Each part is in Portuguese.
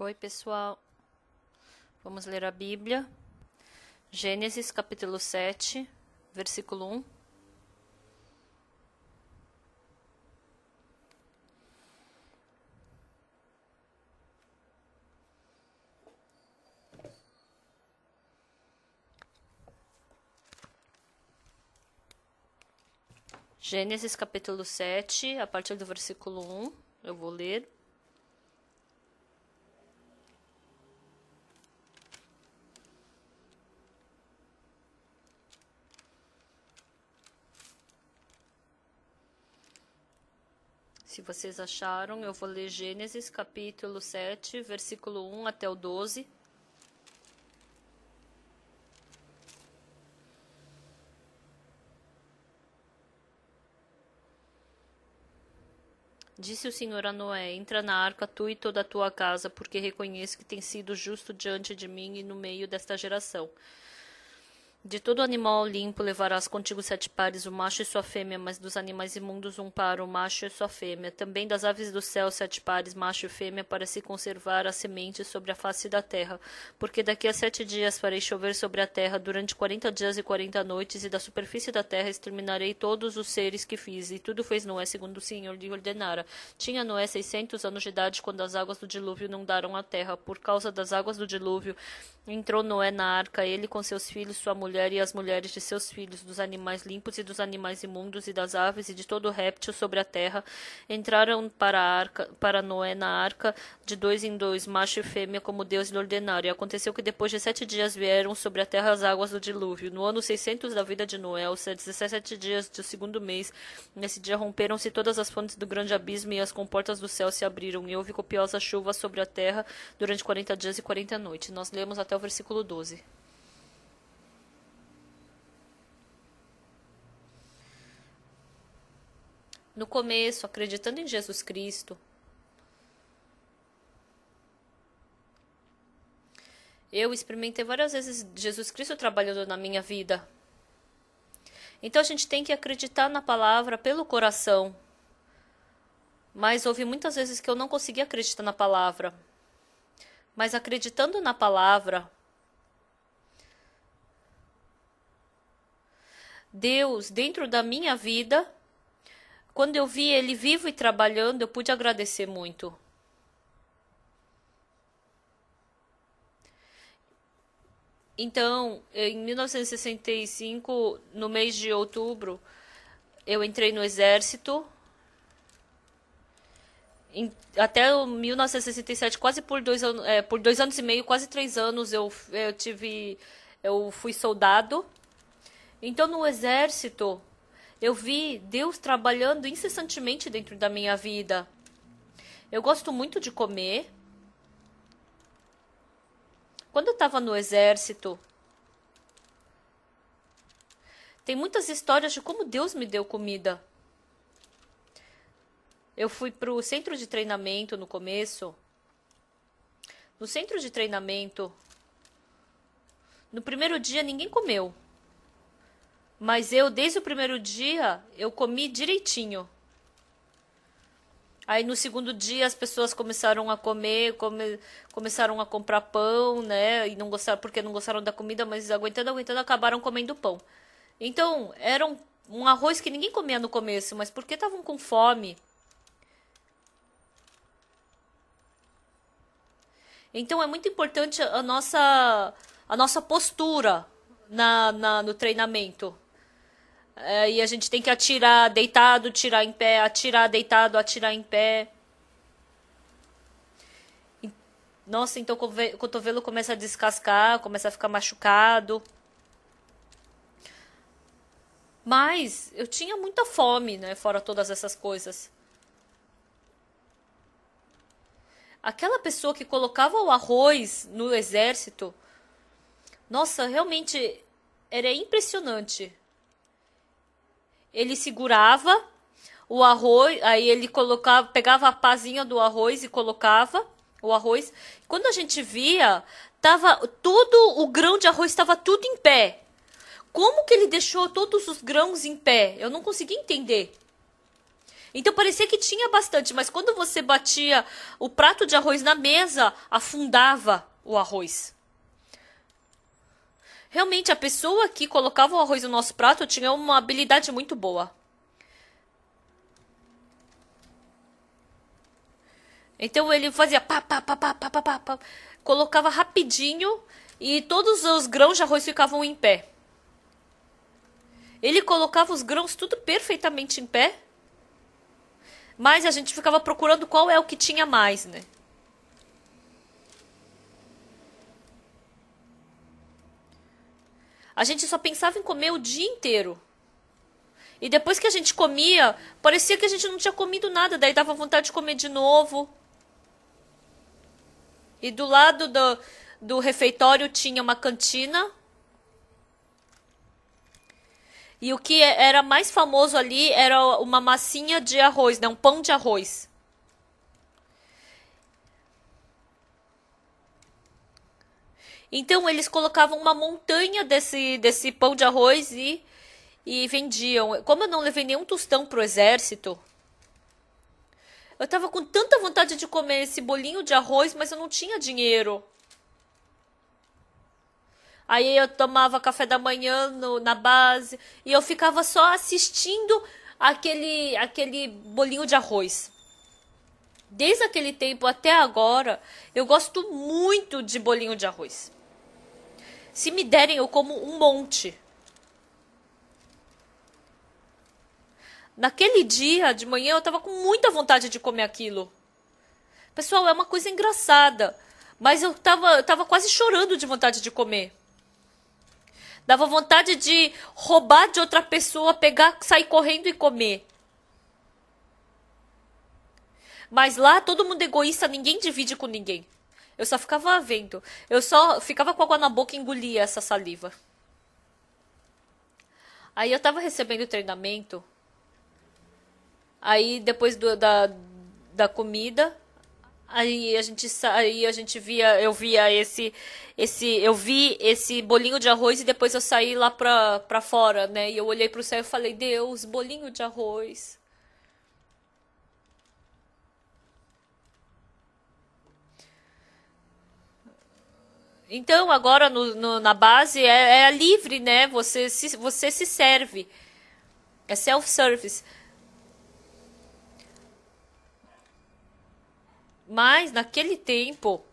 Oi, pessoal. Vamos ler a Bíblia. Gênesis, capítulo 7, versículo 1. Gênesis, capítulo 7, a partir do versículo 1, eu vou ler. Se vocês acharam, eu vou ler Gênesis, capítulo 7, versículo 1 até o 12. Disse o Senhor a Noé: entra na arca, tu e toda a tua casa, porque reconheço que tens sido justo diante de mim e no meio desta geração. De todo animal limpo levarás contigo 7 pares, o macho e sua fêmea, mas dos animais imundos 1 par, o macho e sua fêmea. Também das aves do céu 7 pares, macho e fêmea, para se conservar a semente sobre a face da terra. Porque daqui a 7 dias farei chover sobre a terra durante 40 dias e 40 noites, e da superfície da terra exterminarei todos os seres que fiz. E tudo fez Noé segundo o Senhor lhe ordenara. Tinha Noé 600 anos de idade quando as águas do dilúvio inundaram a terra. Por causa das águas do dilúvio, entrou Noé na arca, ele com seus filhos, sua mulher e as mulheres de seus filhos, dos animais limpos e dos animais imundos, e das aves e de todo réptil sobre a terra. Entraram para Noé na arca, de 2 em 2, macho e fêmea, como Deus lhe ordenara. E aconteceu que depois de 7 dias vieram sobre a terra as águas do dilúvio. No ano 600 da vida de Noé, aos 17 dias do 2º mês, nesse dia romperam-se todas as fontes do grande abismo, e as comportas do céu se abriram, e houve copiosa chuva sobre a terra durante 40 dias e 40 noites. Nós lemos até o versículo 12. No começo, acreditando em Jesus Cristo, eu experimentei várias vezes Jesus Cristo trabalhando na minha vida. Então a gente tem que acreditar na palavra pelo coração. Mas houve muitas vezes que eu não conseguia acreditar na palavra. Mas acreditando na palavra, Deus, dentro da minha vida, quando eu vi Ele vivo e trabalhando, eu pude agradecer muito. Então, em 1965, no mês de outubro, eu entrei no exército. Até 1967, quase por 2 anos e meio, quase 3 anos, eu fui soldado. Então, no exército, eu vi Deus trabalhando incessantemente dentro da minha vida. Eu gosto muito de comer. Quando eu estava no exército, tem muitas histórias de como Deus me deu comida. Eu fui para o centro de treinamento no começo. No centro de treinamento, no primeiro dia ninguém comeu. Mas eu, desde o primeiro dia, eu comi direitinho. Aí no segundo dia as pessoas começaram a comer, começaram a comprar pão, né? E não gostaram, porque não gostaram da comida, mas aguentando, acabaram comendo pão. Então, era um arroz que ninguém comia no começo, mas porque estavam com fome. Então é muito importante a nossa postura no treinamento. E a gente tem que atirar deitado, tirar em pé, atirar deitado, atirar em pé. Nossa, então o cotovelo começa a descascar, começa a ficar machucado. Mas eu tinha muita fome, né? Fora todas essas coisas. Aquela pessoa que colocava o arroz no exército, nossa, realmente era impressionante. Ele segurava o arroz, aí ele pegava a pazinha do arroz e colocava o arroz. Quando a gente via, o grão de arroz estava tudo em pé. Como que ele deixou todos os grãos em pé? Eu não consegui entender. Então parecia que tinha bastante, mas quando você batia o prato de arroz na mesa, afundava o arroz. Realmente, a pessoa que colocava o arroz no nosso prato tinha uma habilidade muito boa. Então ele fazia pá, pá, pá, pá, pá, pá, pá, pá, colocava rapidinho e todos os grãos de arroz ficavam em pé. Ele colocava os grãos tudo perfeitamente em pé, mas a gente ficava procurando qual é o que tinha mais, né? A gente só pensava em comer o dia inteiro. E depois que a gente comia, parecia que a gente não tinha comido nada, daí dava vontade de comer de novo. E do lado do refeitório tinha uma cantina. E o que era mais famoso ali era uma massinha de arroz, né? Um pão de arroz. Então eles colocavam uma montanha desse pão de arroz e vendiam. Como eu não levei nenhum tostão pro exército, eu tava com tanta vontade de comer esse bolinho de arroz, mas eu não tinha dinheiro. Aí eu tomava café da manhã na base e eu ficava só assistindo aquele bolinho de arroz. Desde aquele tempo até agora, eu gosto muito de bolinho de arroz. Se me derem, eu como um monte. Naquele dia de manhã, eu tava com muita vontade de comer aquilo. Pessoal, é uma coisa engraçada, mas eu tava quase chorando de vontade de comer. Dava vontade de roubar de outra pessoa, pegar, sair correndo e comer. Mas lá todo mundo é egoísta, ninguém divide com ninguém. Eu só ficava vendo. Eu só ficava com água na boca e engolia essa saliva. Aí eu tava recebendo treinamento. Aí depois da comida, aí a gente via, eu vi esse bolinho de arroz e depois eu saí lá pra fora, né? E eu olhei pro céu e falei: Deus, bolinho de arroz. Então agora na base é livre, né? Você se serve. É self-service. Mas naquele tempo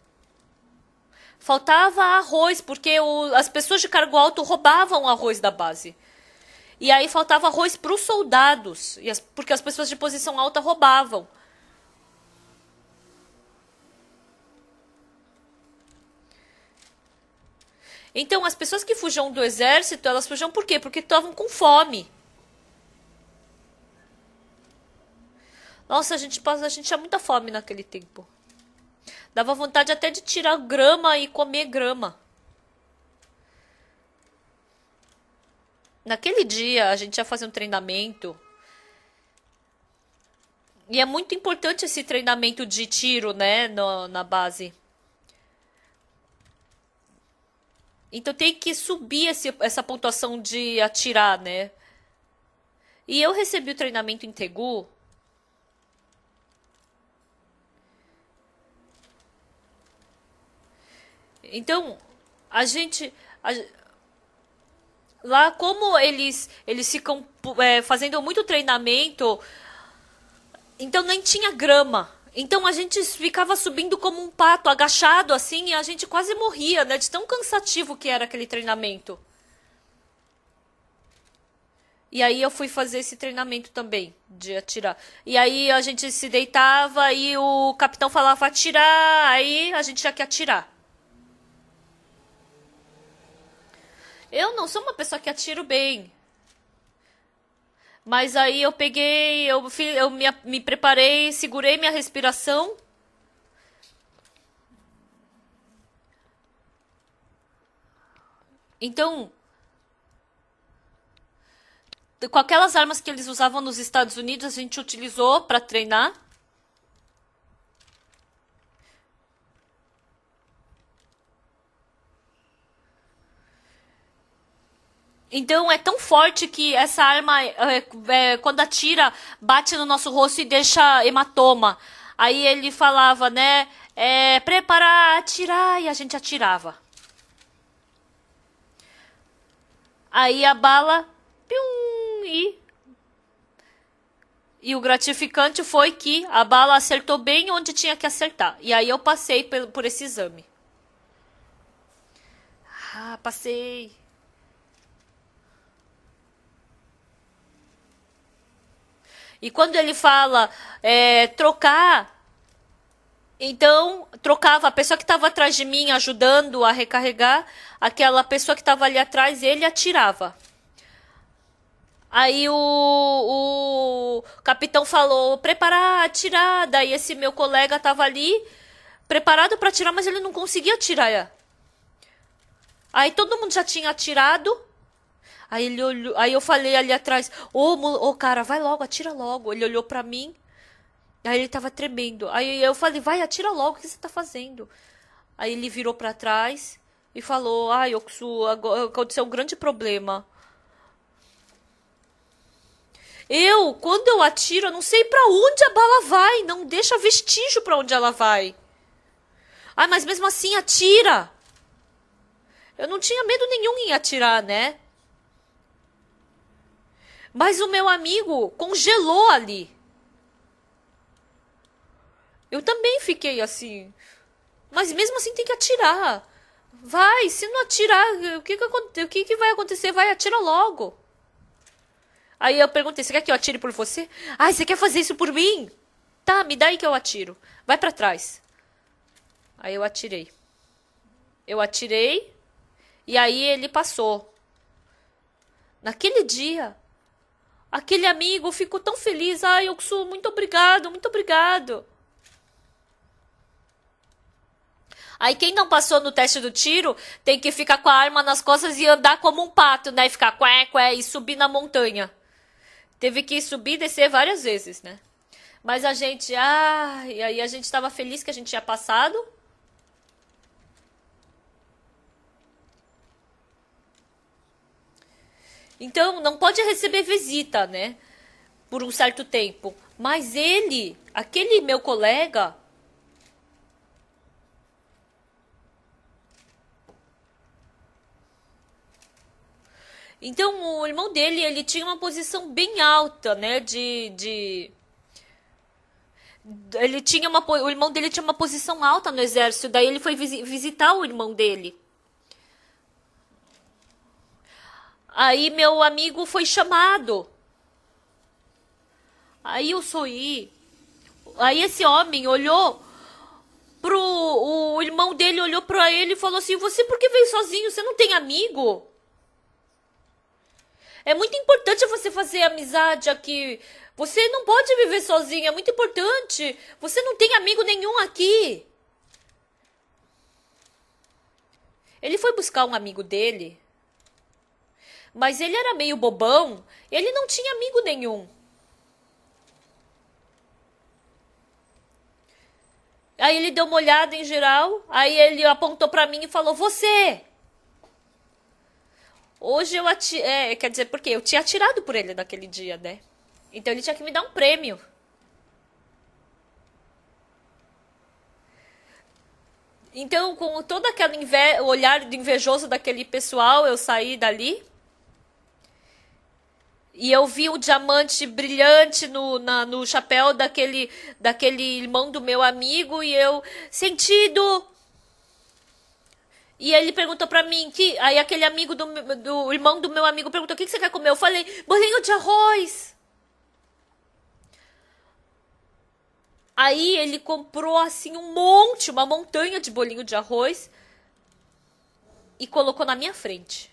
faltava arroz, porque as pessoas de cargo alto roubavam o arroz da base. E aí faltava arroz para os soldados, porque as pessoas de posição alta roubavam. Então as pessoas que fugiam do exército, elas fugiam por quê? Porque estavam com fome. Nossa, a gente tinha muita fome naquele tempo. Dava vontade até de tirar grama e comer grama. Naquele dia, a gente ia fazer um treinamento. E é muito importante esse treinamento de tiro, né, na base. Então tem que subir essa pontuação de atirar, né? E eu recebi o treinamento em Tegu. Então, a gente. Lá, como eles ficam fazendo muito treinamento, então nem tinha grama. Então a gente ficava subindo como um pato, agachado assim, e a gente quase morria, né? De tão cansativo que era aquele treinamento. E aí eu fui fazer esse treinamento também, de atirar. E aí a gente se deitava e o capitão falava atirar, aí a gente tinha que atirar. Eu não sou uma pessoa que atiro bem. Mas aí eu peguei, eu me preparei, segurei minha respiração. Então, com aquelas armas que eles usavam nos Estados Unidos, a gente utilizou para treinar. Então é tão forte que essa arma, quando atira, bate no nosso rosto e deixa hematoma. Aí ele falava, né? Preparar, atirar, e a gente atirava. Aí a bala, pium, e o gratificante foi que a bala acertou bem onde tinha que acertar. E aí eu passei por esse exame. Ah, passei. E quando ele fala trocar, então trocava a pessoa que estava atrás de mim ajudando a recarregar, aquela pessoa que estava ali atrás, ele atirava. Aí o capitão falou, preparar, atirar. Daí esse meu colega estava ali, preparado para atirar, mas ele não conseguia atirar. Aí todo mundo já tinha atirado. Aí ele olhou, aí eu falei ali atrás, ô cara, vai logo, atira logo. Ele olhou pra mim, aí ele tava tremendo. Aí eu falei, vai, atira logo, o que você tá fazendo? Aí ele virou pra trás e falou, ai, Oksu, aconteceu um grande problema. Quando eu atiro, eu não sei pra onde a bala vai, não deixa vestígio pra onde ela vai. Ai, mas mesmo assim, atira. Eu não tinha medo nenhum em atirar, né? Mas o meu amigo congelou ali. Eu também fiquei assim. Mas mesmo assim tem que atirar. Vai, se não atirar, o que vai acontecer? Vai, atira logo. Aí eu perguntei, você quer que eu atire por você? Ai, você quer fazer isso por mim? Tá, me dá aí que eu atiro. Vai pra trás. Aí eu atirei. Eu atirei e aí ele passou. Naquele dia, aquele amigo ficou tão feliz. Ai, Oksu, muito obrigado, muito obrigado. Aí quem não passou no teste do tiro tem que ficar com a arma nas costas e andar como um pato, né? E ficar qué, e subir na montanha. Teve que subir e descer várias vezes, né? Mas a gente, e aí a gente estava feliz que a gente tinha passado. Então, não pode receber visita, né? Por um certo tempo. Mas ele, aquele meu colega, então o irmão dele, ele tinha uma posição bem alta, né? Ele tinha o irmão dele tinha uma posição alta no exército. Daí ele foi visitar o irmão dele. Aí meu amigo foi chamado. Aí eu sorri. Aí esse homem olhou o irmão dele olhou pra ele e falou assim: "Você por que veio sozinho? Você não tem amigo?" É muito importante você fazer amizade aqui. Você não pode viver sozinho, é muito importante. Você não tem amigo nenhum aqui. Ele foi buscar um amigo dele, mas ele era meio bobão, ele não tinha amigo nenhum. Aí ele deu uma olhada em geral, aí ele apontou pra mim e falou: "Você!" Hoje eu quer dizer, porque eu tinha atirado por ele naquele dia, né? Então ele tinha que me dar um prêmio. Então, com todo aquele olhar de invejoso daquele pessoal, eu saí dali. E eu vi o diamante brilhante no chapéu daquele irmão do meu amigo. E eu, sentido. E ele perguntou pra mim, aí aquele amigo do irmão do meu amigo perguntou: "O que você quer comer?" Eu falei: "Bolinho de arroz." Aí ele comprou assim uma montanha de bolinho de arroz e colocou na minha frente.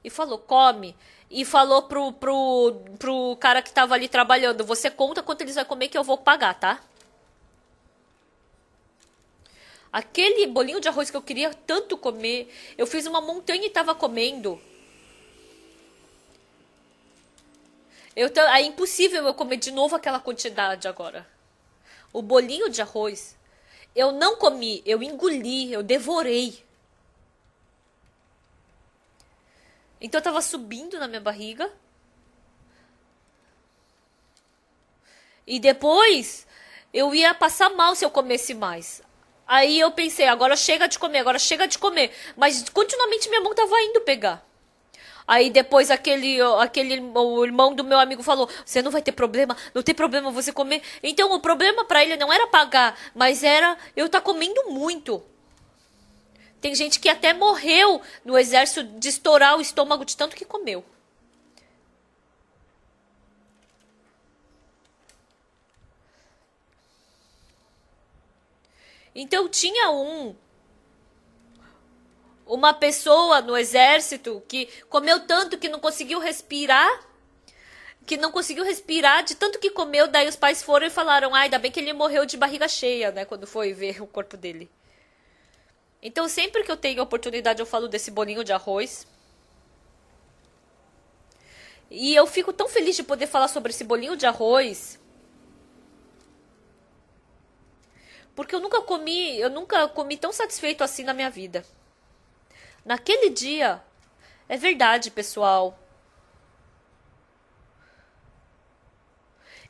E falou: "Come." E falou pro cara que tava ali trabalhando: "Você conta quanto eles vão comer que eu vou pagar, tá?" Aquele bolinho de arroz que eu queria tanto comer, eu fiz uma montanha e tava comendo. É impossível eu comer de novo aquela quantidade agora. O bolinho de arroz, eu não comi, eu engoli, eu devorei. Então eu tava subindo na minha barriga. E depois eu ia passar mal se eu comesse mais. Aí eu pensei, agora chega de comer, agora chega de comer. Mas continuamente minha mão tava indo pegar. Aí depois o irmão do meu amigo falou: "Você não vai ter problema, não tem problema você comer". Então o problema pra ele não era pagar, mas era eu tá comendo muito. Tem gente que até morreu no exército de estourar o estômago de tanto que comeu. Então tinha uma pessoa no exército que comeu tanto que não conseguiu respirar, de tanto que comeu, daí os pais foram e falaram: "Ai, ainda bem que ele morreu de barriga cheia", né, quando foi ver o corpo dele. Então, sempre que eu tenho oportunidade, eu falo desse bolinho de arroz. E eu fico tão feliz de poder falar sobre esse bolinho de arroz, porque eu nunca comi tão satisfeito assim na minha vida. Naquele dia, é verdade, pessoal.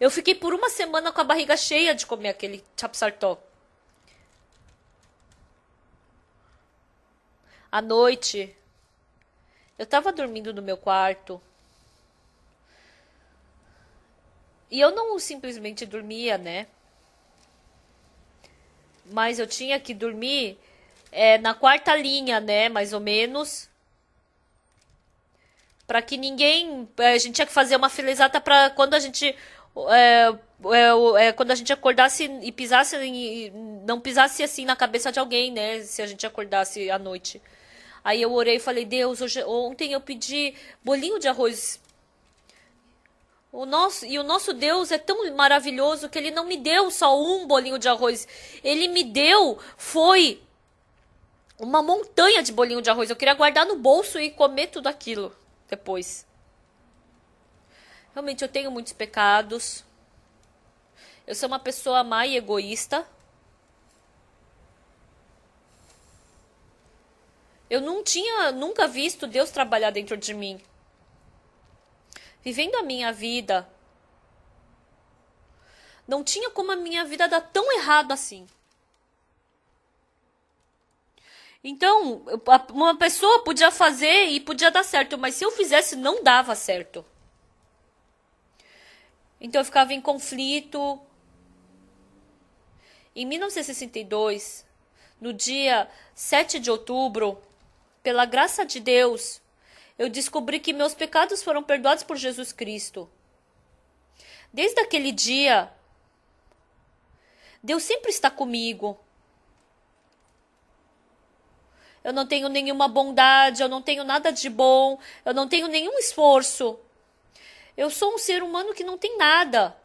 Eu fiquei por uma semana com a barriga cheia de comer aquele chapsartó. À noite, eu tava dormindo no meu quarto. E eu não simplesmente dormia, né? Mas eu tinha que dormir na quarta linha, né? Mais ou menos. Pra que ninguém. A gente tinha que fazer uma fila exata pra quando a gente. Quando a gente acordasse e pisasse. Não pisasse assim na cabeça de alguém, né? Se a gente acordasse à noite. Aí eu orei e falei: "Deus, ontem eu pedi bolinho de arroz. O nosso Deus é tão maravilhoso que ele não me deu só um bolinho de arroz. Ele me deu, foi uma montanha de bolinho de arroz. Eu queria guardar no bolso e comer tudo aquilo depois. Realmente eu tenho muitos pecados. Eu sou uma pessoa má e egoísta. Eu não tinha nunca visto Deus trabalhar dentro de mim. Vivendo a minha vida, não tinha como a minha vida dar tão errado assim. Então, uma pessoa podia fazer e podia dar certo, mas se eu fizesse, não dava certo. Então eu ficava em conflito. Em 1962, no dia 7 de outubro, pela graça de Deus, eu descobri que meus pecados foram perdoados por Jesus Cristo. Desde aquele dia, Deus sempre está comigo. Eu não tenho nenhuma bondade, eu não tenho nada de bom, eu não tenho nenhum esforço. Eu sou um ser humano que não tem nada.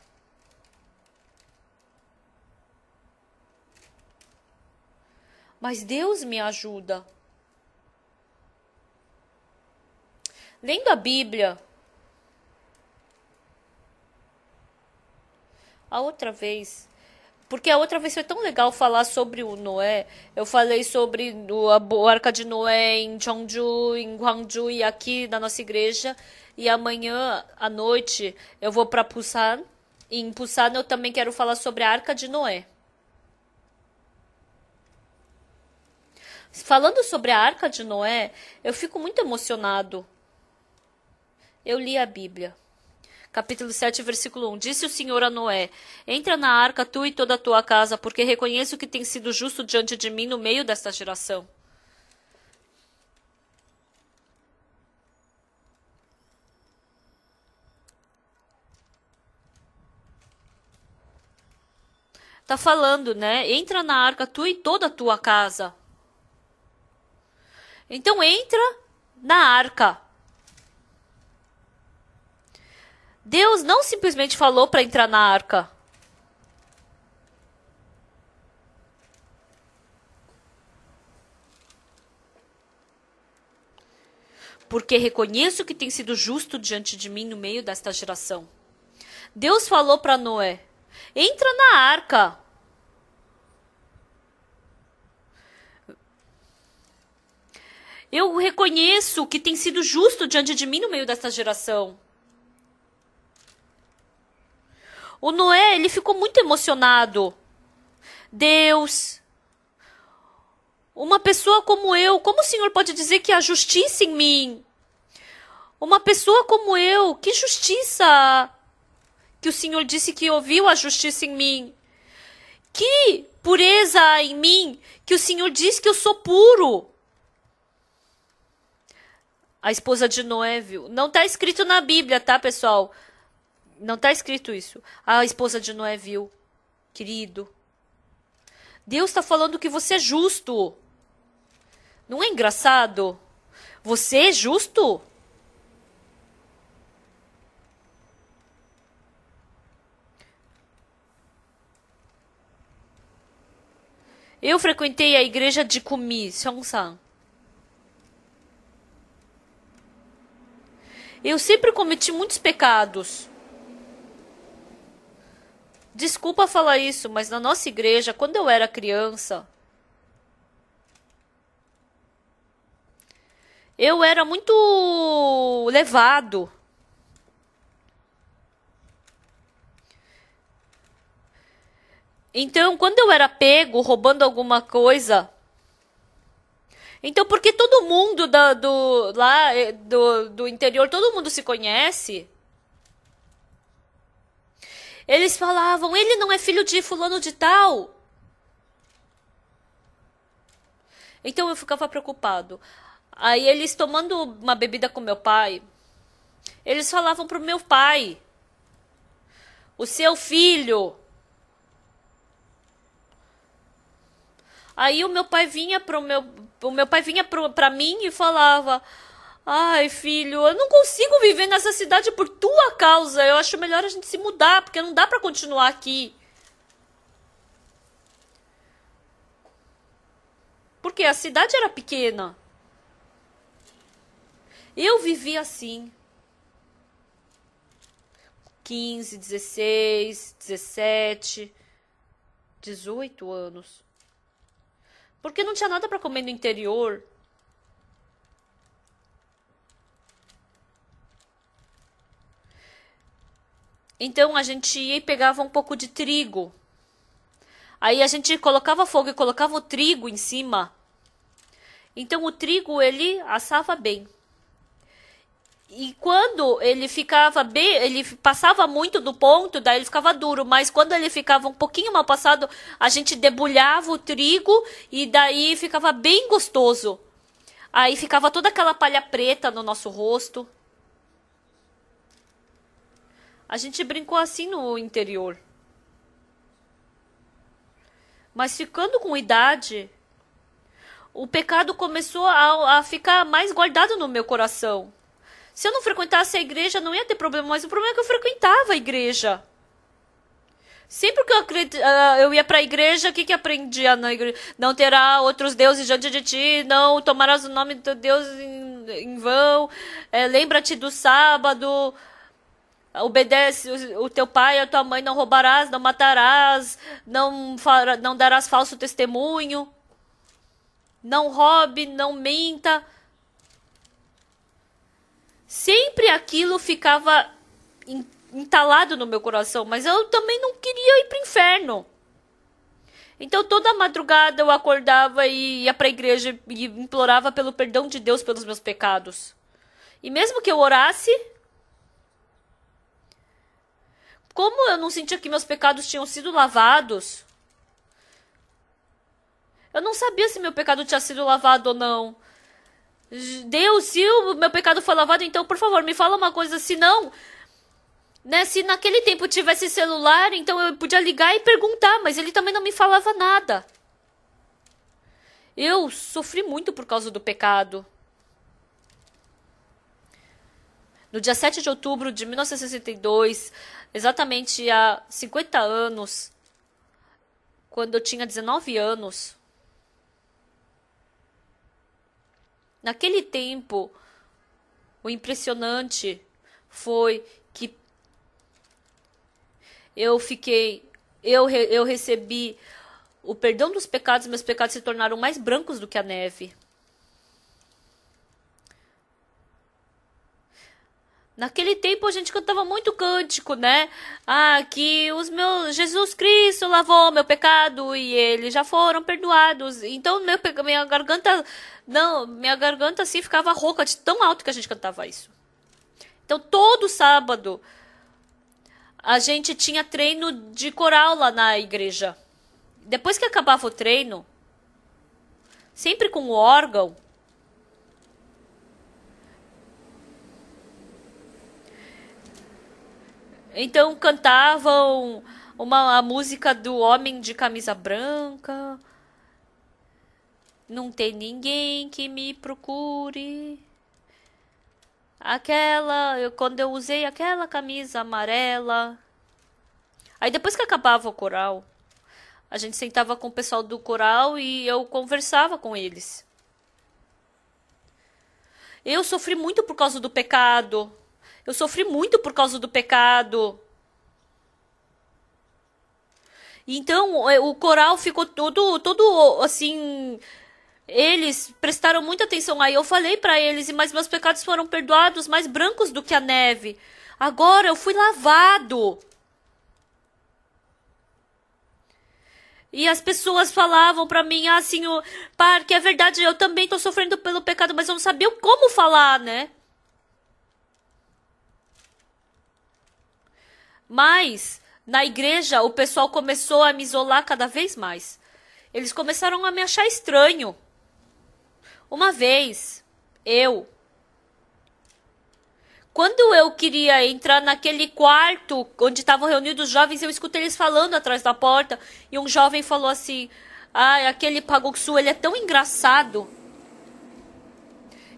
Mas Deus me ajuda. Lendo a Bíblia, a outra vez, porque a outra vez foi tão legal falar sobre o Noé. Eu falei sobre a Arca de Noé em Jeonju, em Gwangju e aqui na nossa igreja. E amanhã à noite eu vou para Busan. E em Busan eu também quero falar sobre a Arca de Noé. Falando sobre a Arca de Noé, eu fico muito emocionado. Eu li a Bíblia. Capítulo 7, versículo 1. Disse o Senhor a Noé: Entra na arca, tu e toda a tua casa, porque reconheço que tens sido justo diante de mim no meio desta geração. Tá falando, né? Entra na arca, tu e toda a tua casa. Então entra na arca. Deus não simplesmente falou para entrar na arca. Porque reconheço que tem sido justo diante de mim no meio desta geração. Deus falou para Noé: entra na arca. Eu reconheço que tem sido justo diante de mim no meio desta geração. O Noé, ele ficou muito emocionado. Deus, uma pessoa como eu, como o Senhor pode dizer que há justiça em mim? Uma pessoa como eu, que justiça que o Senhor disse que ouviu a justiça em mim? Que pureza há em mim que o Senhor diz que eu sou puro? A esposa de Noé viu. Não está escrito na Bíblia, tá, pessoal? Não está escrito isso. A esposa de Noé viu. Querido, Deus está falando que você é justo. Não é engraçado? Você é justo? Eu frequentei a igreja de Kumi, Seongsan. Eu sempre cometi muitos pecados. Desculpa falar isso, mas na nossa igreja, quando eu era criança, eu era muito levado. Então, quando eu era pego roubando alguma coisa, então porque todo mundo do interior, todo mundo se conhece, eles falavam, ele não é filho de fulano de tal. Então eu ficava preocupado. Aí eles tomando uma bebida com meu pai, eles falavam pro meu pai, o seu filho. Aí o meu pai vinha pra mim e falava, ai filho, eu não consigo viver nessa cidade por tua causa, eu acho melhor a gente se mudar, porque não dá pra continuar aqui. Porque a cidade era pequena. Eu vivi assim. 15, 16, 17, 18 anos. Porque não tinha nada para comer no interior. Então a gente ia e pegava um pouco de trigo. Aí a gente colocava fogo e colocava o trigo em cima. Então o trigo ele assava bem. E quando ele ficava bem, ele passava muito do ponto, daí ele ficava duro. Mas quando ele ficava um pouquinho mal passado, a gente debulhava o trigo e daí ficava bem gostoso. Aí ficava toda aquela palha preta no nosso rosto. A gente brincou assim no interior. Mas ficando com idade, o pecado começou a ficar mais guardado no meu coração. Se eu não frequentasse a igreja, não ia ter problema, mas o problema é que eu frequentava a igreja. Sempre que eu ia para a igreja, o que aprendia na igreja? Não terá outros deuses diante de ti, não tomarás o nome do Deus em vão, lembra-te do sábado, obedece o teu pai e a tua mãe, não roubarás, não matarás, não darás falso testemunho, não roube, não minta. Sempre aquilo ficava entalado no meu coração, mas eu também não queria ir para o inferno. Então toda madrugada eu acordava e ia para a igreja e implorava pelo perdão de Deus pelos meus pecados. E mesmo que eu orasse, como eu não sentia que meus pecados tinham sido lavados, eu não sabia se meu pecado tinha sido lavado ou não. Deus, se o meu pecado foi lavado, então, por favor, me fala uma coisa, se não, né, se naquele tempo tivesse celular, então eu podia ligar e perguntar, mas ele também não me falava nada. Eu sofri muito por causa do pecado. No dia 7 de outubro de 1962, exatamente há 50 anos, quando eu tinha 19 anos, naquele tempo, o impressionante foi que eu recebi o perdão dos pecados, meus pecados se tornaram mais brancos do que a neve. Naquele tempo a gente cantava muito cântico, né? Ah, que os meus Jesus Cristo lavou meu pecado e eles já foram perdoados. Então minha garganta, não, minha garganta assim ficava rouca de tão alto que a gente cantava isso. Então todo sábado a gente tinha treino de coral lá na igreja. Depois que acabava o treino, sempre com o órgão, então cantavam a música do Homem de Camisa Branca. Não tem ninguém que me procure. Quando eu usei aquela camisa amarela. Aí depois que acabava o coral, a gente sentava com o pessoal do coral e eu conversava com eles. Eu sofri muito por causa do pecado. Eu sofri muito por causa do pecado. Então, o coral ficou todo assim. Eles prestaram muita atenção. Aí eu falei pra eles, mas meus pecados foram perdoados, mais brancos do que a neve. Agora eu fui lavado. E as pessoas falavam pra mim, assim, que é verdade, eu também tô sofrendo pelo pecado, mas eu não sabia como falar, né? Mas, na igreja, o pessoal começou a me isolar cada vez mais. Eles começaram a me achar estranho. Uma vez, quando eu queria entrar naquele quarto onde estavam reunidos os jovens, eu escutei eles falando atrás da porta. E um jovem falou assim, aquele Pagoksu, ele é tão engraçado.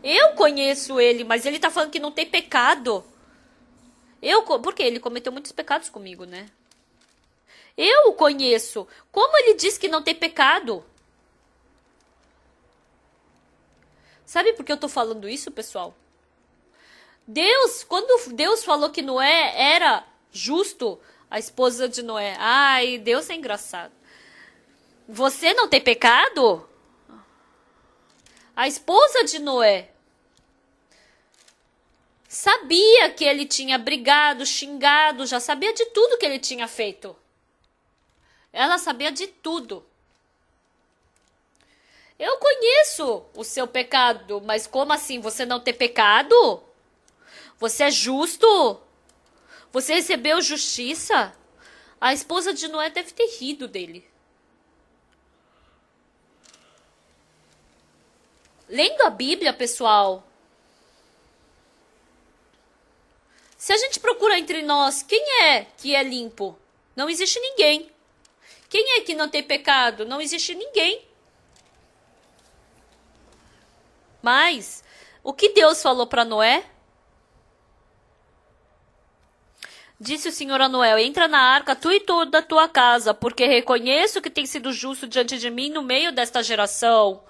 Eu conheço ele, mas ele tá falando que não tem pecado. Porque ele cometeu muitos pecados comigo, né? Eu o conheço. Como ele diz que não tem pecado? Sabe por que eu tô falando isso, pessoal? Quando Deus falou que Noé era justo, a esposa de Noé, ai, Deus é engraçado. Você não tem pecado? A esposa de Noé sabia que ele tinha brigado, xingado, já sabia de tudo que ele tinha feito. Ela sabia de tudo. Eu conheço o seu pecado, mas como assim? Você não tem pecado? Você é justo? Você recebeu justiça? A esposa de Noé deve ter rido dele. Lendo a Bíblia, pessoal, se a gente procura entre nós, quem é que é limpo? Não existe ninguém. Quem é que não tem pecado? Não existe ninguém. Mas, o que Deus falou para Noé? Disse o Senhor a Noé, entra na arca tu e toda a tua casa, porque reconheço que tem sido justo diante de mim no meio desta geração.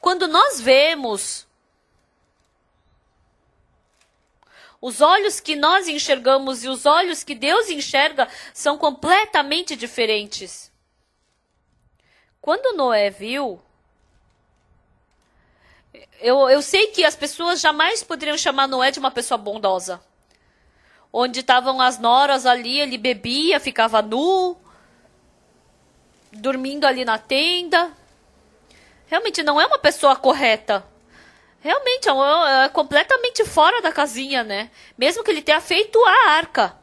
Quando nós vemos os olhos que nós enxergamos e os olhos que Deus enxerga são completamente diferentes. Quando Noé viu, eu sei que as pessoas jamais poderiam chamar Noé de uma pessoa bondosa. Onde estavam as noras ali, ele bebia, ficava nu, dormindo ali na tenda. Realmente não é uma pessoa correta. Realmente é completamente fora da casinha, né? Mesmo que ele tenha feito a arca.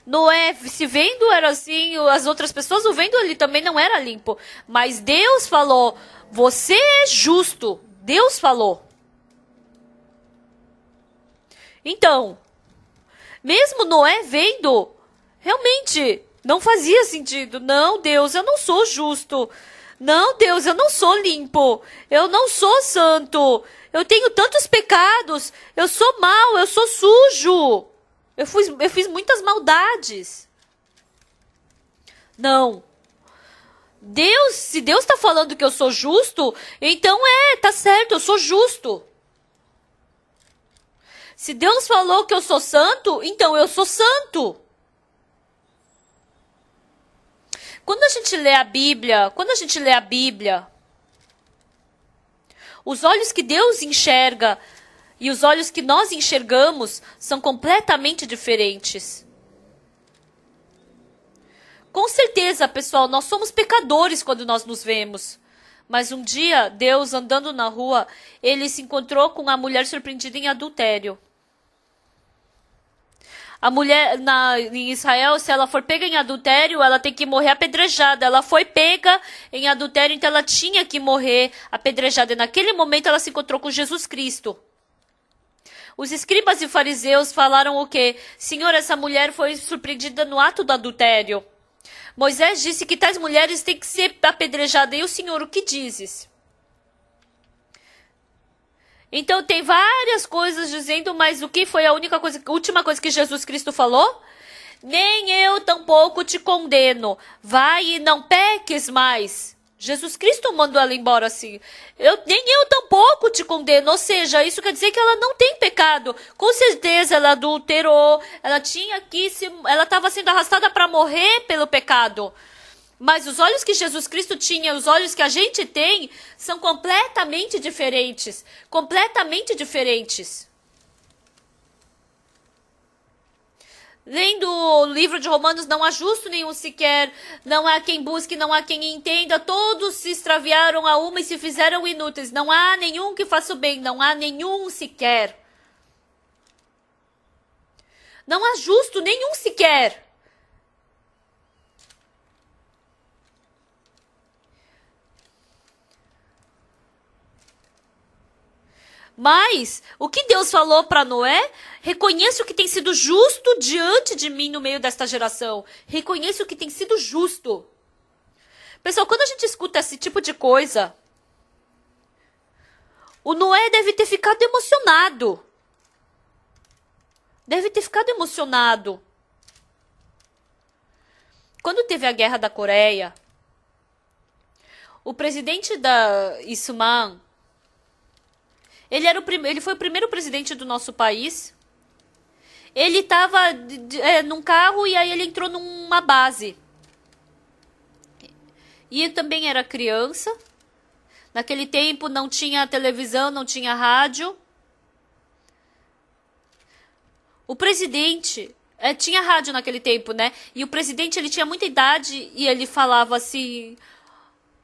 Noé, se vendo era assim, as outras pessoas o vendo, ele também não era limpo. Mas Deus falou, você é justo. Deus falou. Então, mesmo Noé vendo, realmente não fazia sentido. Não, Deus, eu não sou justo. Não, Deus, eu não sou limpo. Eu não sou santo. Eu tenho tantos pecados. Eu sou mau, eu sou sujo. Eu fiz muitas maldades. Não. Deus, se Deus está falando que eu sou justo, então tá certo, eu sou justo. Se Deus falou que eu sou santo, então eu sou santo. Quando a gente lê a Bíblia, os olhos que Deus enxerga e os olhos que nós enxergamos são completamente diferentes. Com certeza, pessoal, nós somos pecadores quando nós nos vemos. Mas um dia, Deus, andando na rua, ele se encontrou com a mulher surpreendida em adultério. A mulher em Israel, se ela for pega em adultério, ela tem que morrer apedrejada. Ela foi pega em adultério, então ela tinha que morrer apedrejada. E naquele momento ela se encontrou com Jesus Cristo. Os escribas e fariseus falaram o quê? Senhor, essa mulher foi surpreendida no ato do adultério. Moisés disse que tais mulheres têm que ser apedrejadas. E o Senhor, o que dizes? Então tem várias coisas dizendo, mas o que foi a última coisa que Jesus Cristo falou? Nem eu tampouco te condeno. Vai e não peques mais. Jesus Cristo mandou ela embora assim. Nem eu tampouco te condeno. Ou seja, isso quer dizer que ela não tem pecado. Com certeza ela adulterou. Ela estava sendo arrastada para morrer pelo pecado. Mas os olhos que Jesus Cristo tinha, os olhos que a gente tem, são completamente diferentes. Completamente diferentes. Lendo o livro de Romanos, não há justo nenhum sequer, não há quem busque, não há quem entenda, todos se extraviaram a uma e se fizeram inúteis. Não há nenhum que faça o bem, não há nenhum sequer. Não há justo nenhum sequer. Mas, o que Deus falou para Noé? Reconheça o que tem sido justo diante de mim no meio desta geração. Reconheça o que tem sido justo. Pessoal, quando a gente escuta esse tipo de coisa, o Noé deve ter ficado emocionado. Deve ter ficado emocionado. Quando teve a Guerra da Coreia, o presidente da Isman, ele foi o primeiro presidente do nosso país. Ele estava num carro e aí ele entrou numa base. E ele também era criança. Naquele tempo não tinha televisão, não tinha rádio. O presidente... tinha rádio naquele tempo, né? E o presidente, ele tinha muita idade e ele falava assim...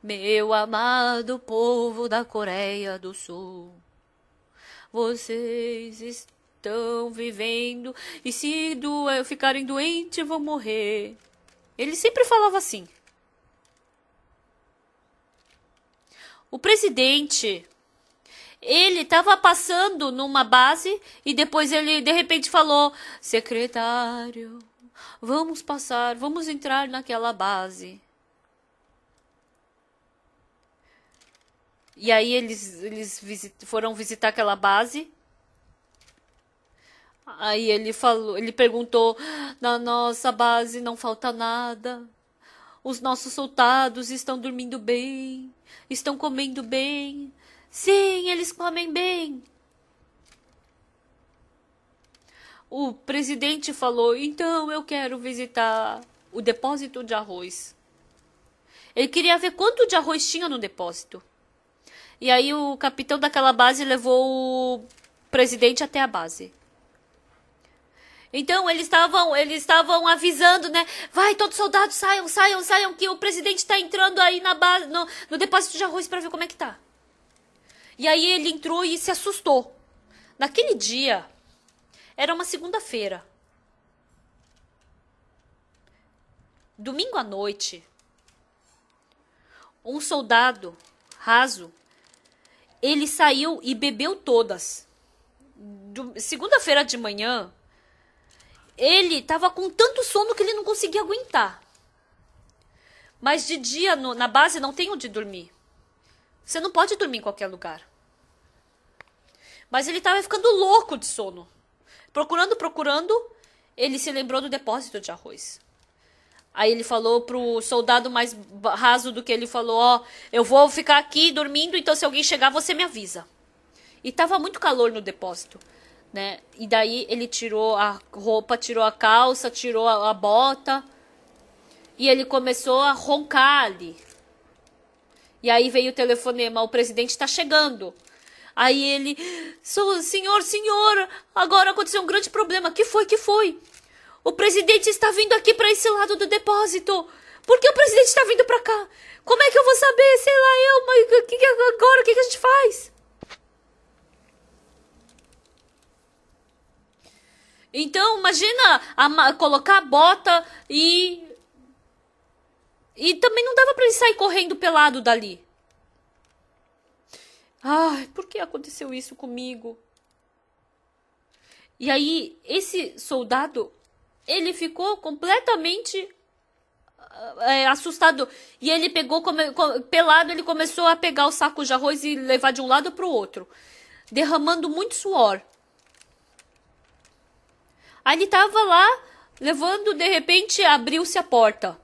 Meu amado povo da Coreia do Sul... Vocês estão vivendo e se ficarem doentes vão morrer. Ele sempre falava assim. O presidente, ele estava passando numa base e depois ele de repente falou: secretário, vamos entrar naquela base. E aí eles foram visitar aquela base. Aí ele perguntou: na nossa base não falta nada. Os nossos soldados estão dormindo bem, estão comendo bem. Sim, eles comem bem. O presidente falou: então eu quero visitar o depósito de arroz. Ele queria ver quanto de arroz tinha no depósito. E aí o capitão daquela base levou o presidente até a base. Então eles estavam avisando, né? Vai, todos os soldados, saiam, que o presidente está entrando aí na base, no depósito de arroz para ver como é que tá. E aí ele entrou e se assustou. Naquele dia, era uma segunda-feira. Domingo à noite, um soldado raso, ele saiu e bebeu todas. Segunda-feira de manhã, ele estava com tanto sono que ele não conseguia aguentar. Mas de dia, na base, não tem onde dormir. Você não pode dormir em qualquer lugar. Mas ele estava ficando louco de sono. Procurando, ele se lembrou do depósito de arroz. Aí ele falou pro soldado mais raso do que ele falou: ó, eu vou ficar aqui dormindo, então se alguém chegar você me avisa. E tava muito calor no depósito, né? E daí ele tirou a roupa, tirou a calça, tirou a bota. E ele começou a roncar ali. E aí veio o telefonema, o presidente está chegando. Aí ele, senhor, agora aconteceu um grande problema. Que foi? O presidente está vindo aqui para esse lado do depósito. Por que o presidente está vindo para cá? Como é que eu vou saber? Sei lá eu, mas agora o que a gente faz? Então, imagina colocar a bota e também não dava para ele sair correndo pelado dali. Ai, por que aconteceu isso comigo? E aí, esse soldado, ele ficou completamente assustado. E ele pegou, pelado, ele começou a pegar o saco de arroz e levar de um lado para o outro, derramando muito suor. Aí ele estava lá, levando, de repente, abriu-se a porta.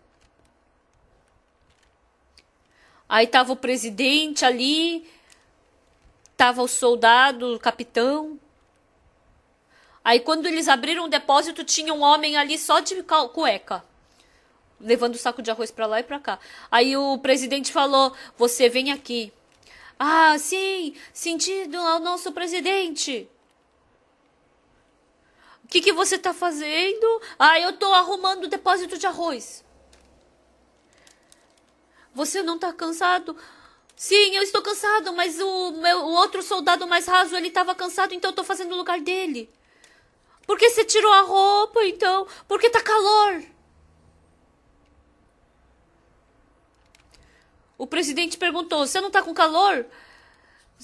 Aí estava o presidente ali, estava o soldado, o capitão. Aí quando eles abriram o depósito, tinha um homem ali só de cueca, levando o saco de arroz para lá e para cá. Aí o presidente falou, você vem aqui. Ah, sim, sentido ao nosso presidente. O que você está fazendo? Ah, eu estou arrumando o depósito de arroz. Você não está cansado? Sim, eu estou cansado, mas o outro soldado mais raso, ele estava cansado, então eu estou fazendo o lugar dele. Por que você tirou a roupa, então? Porque tá calor. O presidente perguntou, você não está com calor?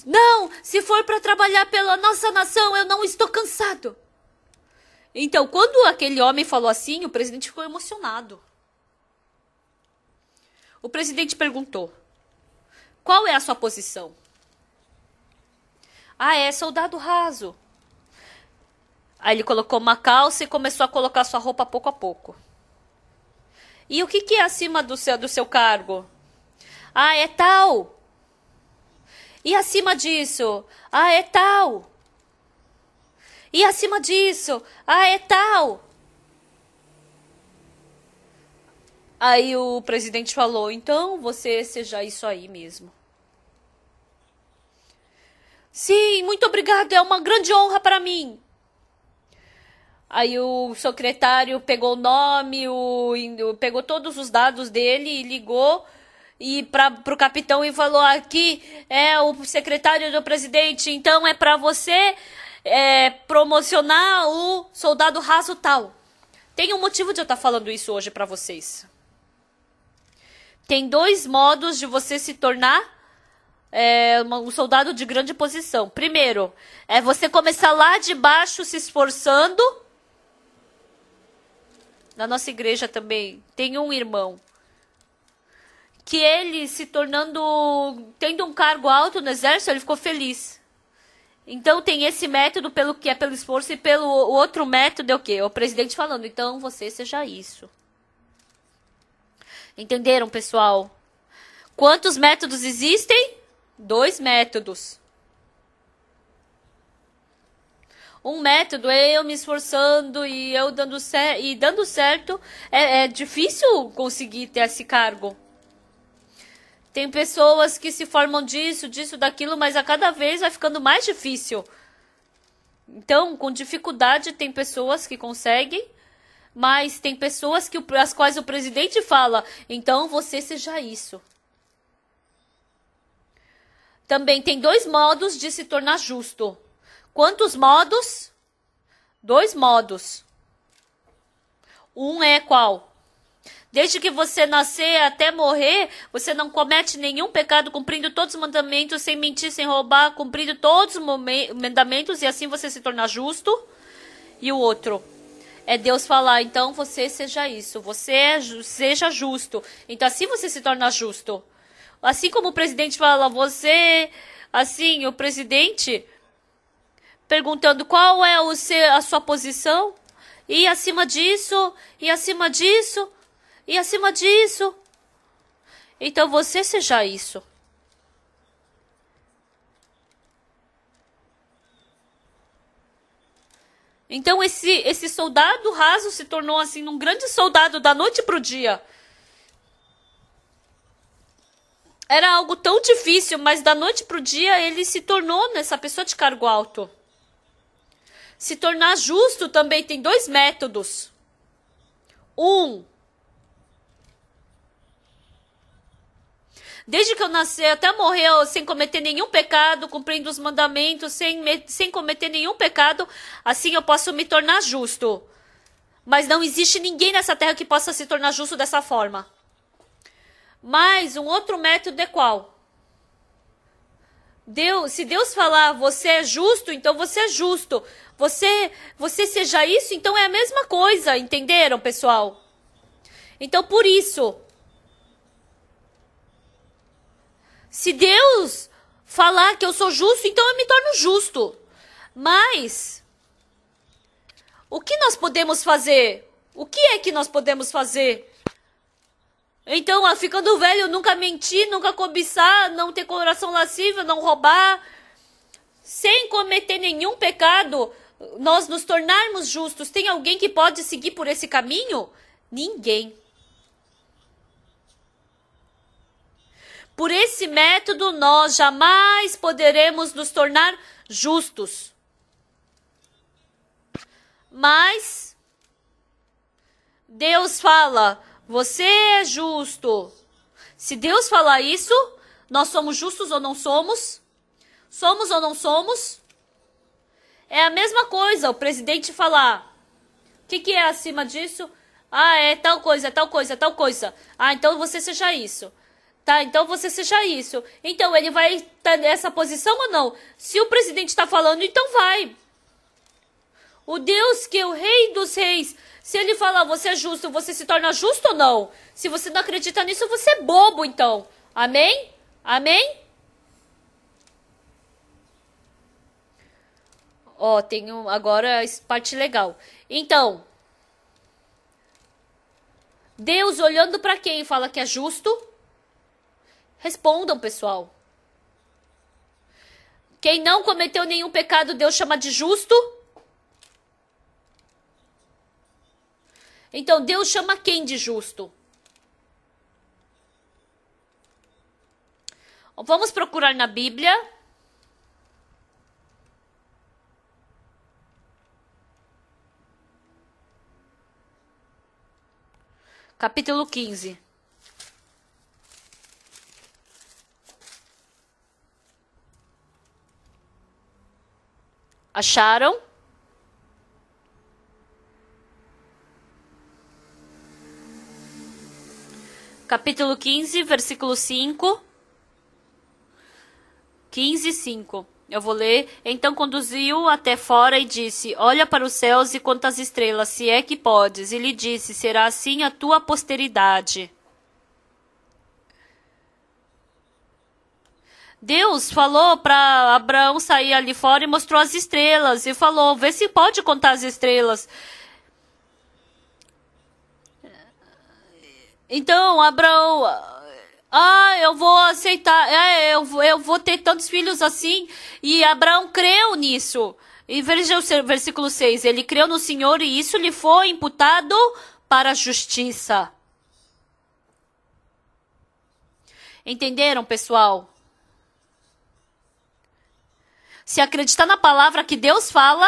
Não, se for para trabalhar pela nossa nação, eu não estou cansado. Então, quando aquele homem falou assim, o presidente ficou emocionado. O presidente perguntou, qual é a sua posição? Ah, é soldado raso. Aí ele colocou uma calça e começou a colocar sua roupa pouco a pouco. E o que é acima do seu cargo? Ah, é tal. E acima disso? Ah, é tal. E acima disso? Ah, é tal. Aí o presidente falou, então você seja isso aí mesmo. Sim, muito obrigado, é uma grande honra para mim. Aí o secretário pegou o nome, pegou todos os dados dele e ligou para o capitão e falou, aqui é o secretário do presidente, então é para você promocionar o soldado raso tal. Tem um motivo de eu estar falando isso hoje para vocês. Tem 2 modos de você se tornar um soldado de grande posição. Primeiro, é você começar lá de baixo se esforçando. Na nossa igreja também tem um irmão que ele se tendo um cargo alto no exército, ele ficou feliz. Então tem esse método pelo esforço e pelo outro método é o quê? O presidente falando, então você seja isso. Entenderam, pessoal? Quantos métodos existem? 2 métodos. Um método é eu me esforçando e eu dando certo. É difícil conseguir ter esse cargo. Tem pessoas que se formam disso, daquilo, mas a cada vez vai ficando mais difícil. Então, com dificuldade, tem pessoas que conseguem, mas tem pessoas as quais o presidente fala, então você seja isso. Também tem 2 modos de se tornar justo. Quantos modos? 2 modos. Um é qual? Desde que você nascer até morrer, você não comete nenhum pecado, cumprindo todos os mandamentos, sem mentir, sem roubar, cumprindo todos os mandamentos, e assim você se torna justo. E o outro é Deus falar, então você seja isso, seja justo. Então assim você se torna justo. Assim como o presidente fala, o presidente perguntando qual é a sua posição, e acima disso, e acima disso, e acima disso. Então você seja isso. Então esse soldado raso se tornou assim um grande soldado da noite pro dia. Era algo tão difícil, mas da noite para o dia ele se tornou nessa pessoa de cargo alto. Se tornar justo também tem dois métodos. Desde que eu nasci até morrer sem cometer nenhum pecado, cumprindo os mandamentos, sem cometer nenhum pecado, assim eu posso me tornar justo. Mas não existe ninguém nessa terra que possa se tornar justo dessa forma. Mas um outro método é qual? Se Deus falar, você é justo, então você é justo. Você seja isso, então é a mesma coisa, entenderam, pessoal? Então, por isso, se Deus falar que eu sou justo, então eu me torno justo. Mas, o que nós podemos fazer? O que é que nós podemos fazer? Então, ficando velho, nunca mentir, nunca cobiçar, não ter coração lascívio, não roubar, sem cometer nenhum pecado, nós nos tornarmos justos. Tem alguém que pode seguir por esse caminho? Ninguém. Por esse método, nós jamais poderemos nos tornar justos. Mas Deus fala, você é justo. Se Deus falar isso, nós somos justos ou não somos? Somos ou não somos? É a mesma coisa, o presidente falar. O que é acima disso? Ah, é tal coisa, tal coisa, tal coisa. Ah, então você seja isso. Tá, então você seja isso. Então ele vai estar nessa posição ou não? Se o presidente está falando, então vai. O Deus que é o rei dos reis, se ele falar você é justo, você se torna justo ou não? Se você não acredita nisso, você é bobo então. Amém? Amém? Ó, tem agora parte legal. Então, Deus olhando para quem fala que é justo? Respondam, pessoal. Quem não cometeu nenhum pecado, Deus chama de justo? Então, Deus chama quem de justo? Vamos procurar na Bíblia. Capítulo 15. Acharam? Capítulo 15, versículo 5. 15, 5. Eu vou ler. Então conduziu até fora e disse, olha para os céus e conta as estrelas, se é que podes. E lhe disse, será assim a tua posteridade. Deus falou para Abraão sair ali fora e mostrou as estrelas. E falou, vê se pode contar as estrelas. Então, Abraão, eu vou aceitar, eu vou ter tantos filhos assim. E Abraão creu nisso. E veja o versículo 6, ele creu no Senhor e isso lhe foi imputado para a justiça. Entenderam, pessoal? Se acreditar na palavra que Deus fala,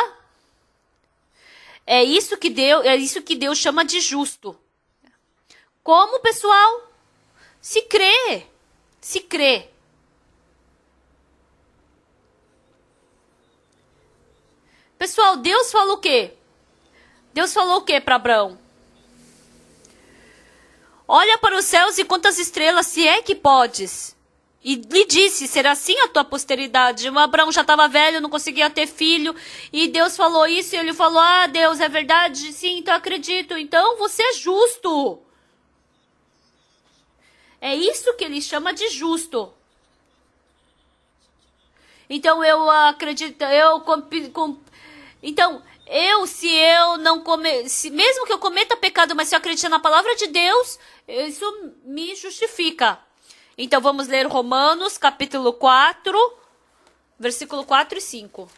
é isso que Deus chama de justo. Como, pessoal? Se crê. Se crê. Pessoal, Deus falou o quê? Deus falou o quê para Abraão? Olha para os céus e conta as estrelas, se é que podes. E lhe disse, será assim a tua posteridade. O Abraão já estava velho, não conseguia ter filho. E Deus falou isso e ele falou, Deus, é verdade? Sim, então acredito. Então você é justo. É isso que ele chama de justo. Então eu acredito, então se eu não mesmo que eu cometa pecado, mas se eu acreditar na palavra de Deus, isso me justifica. Então vamos ler Romanos, capítulo 4, versículo 4 e 5.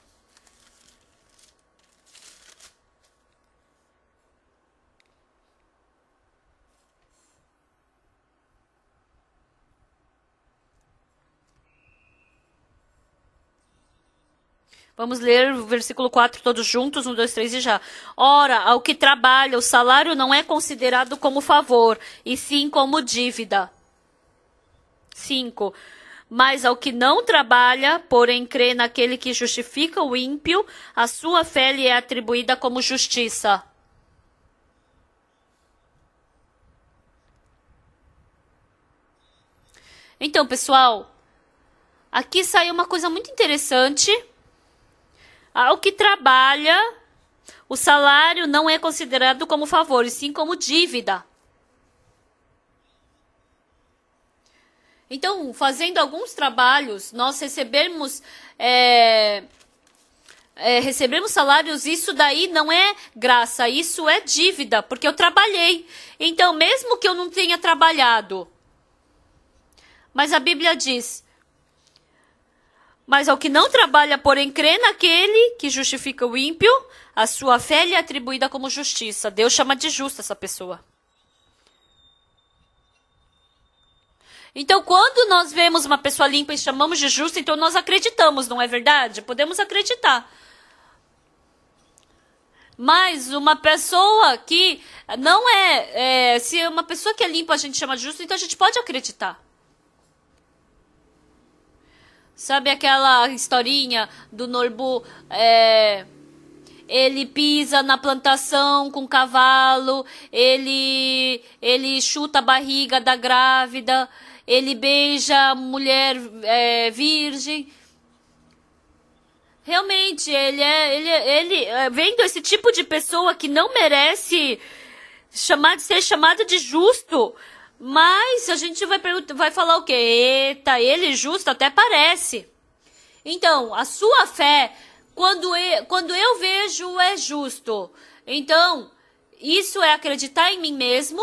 Vamos ler o versículo 4 todos juntos, 1, 2, 3 e já. Ora, ao que trabalha, o salário não é considerado como favor, e sim como dívida. 5. Mas ao que não trabalha, porém crê naquele que justifica o ímpio, a sua fé lhe é atribuída como justiça. Então, pessoal, aqui saiu uma coisa muito interessante. Ao que trabalha, o salário não é considerado como favor, e sim como dívida. Então, fazendo alguns trabalhos, nós recebemos salários, isso daí não é graça, isso é dívida, porque eu trabalhei. Então, mesmo que eu não tenha trabalhado, mas a Bíblia diz, mas ao que não trabalha, porém crê naquele que justifica o ímpio, a sua fé lhe é atribuída como justiça. Deus chama de justa essa pessoa. Então, quando nós vemos uma pessoa limpa e chamamos de justa, então nós acreditamos, não é verdade? Podemos acreditar. Mas uma pessoa que não se uma pessoa que é limpa a gente chama de justa, então a gente pode acreditar. Sabe aquela historinha do Norbu? Ele pisa na plantação com o cavalo, ele chuta a barriga da grávida, ele beija a mulher virgem. Realmente, ele vendo esse tipo de pessoa que não merece ser chamado de justo, mas a gente vai falar o quê? Eita, ele justo até parece. Então, a sua fé, quando eu vejo, é justo. Então, isso é acreditar em mim mesmo.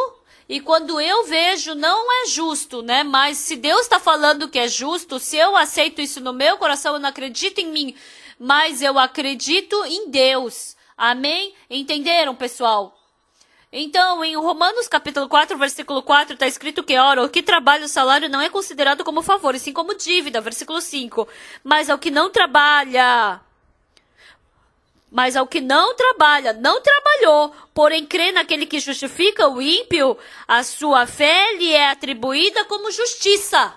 E quando eu vejo, não é justo, né? Mas se Deus está falando que é justo, se eu aceito isso no meu coração, eu não acredito em mim, mas eu acredito em Deus. Amém? Entenderam, pessoal? Então, em Romanos capítulo 4, versículo 4, está escrito que, ora, o que trabalha o salário não é considerado como favor, e sim como dívida, versículo 5. Mas ao que não trabalha, não trabalhou, porém crê naquele que justifica o ímpio, a sua fé lhe é atribuída como justiça.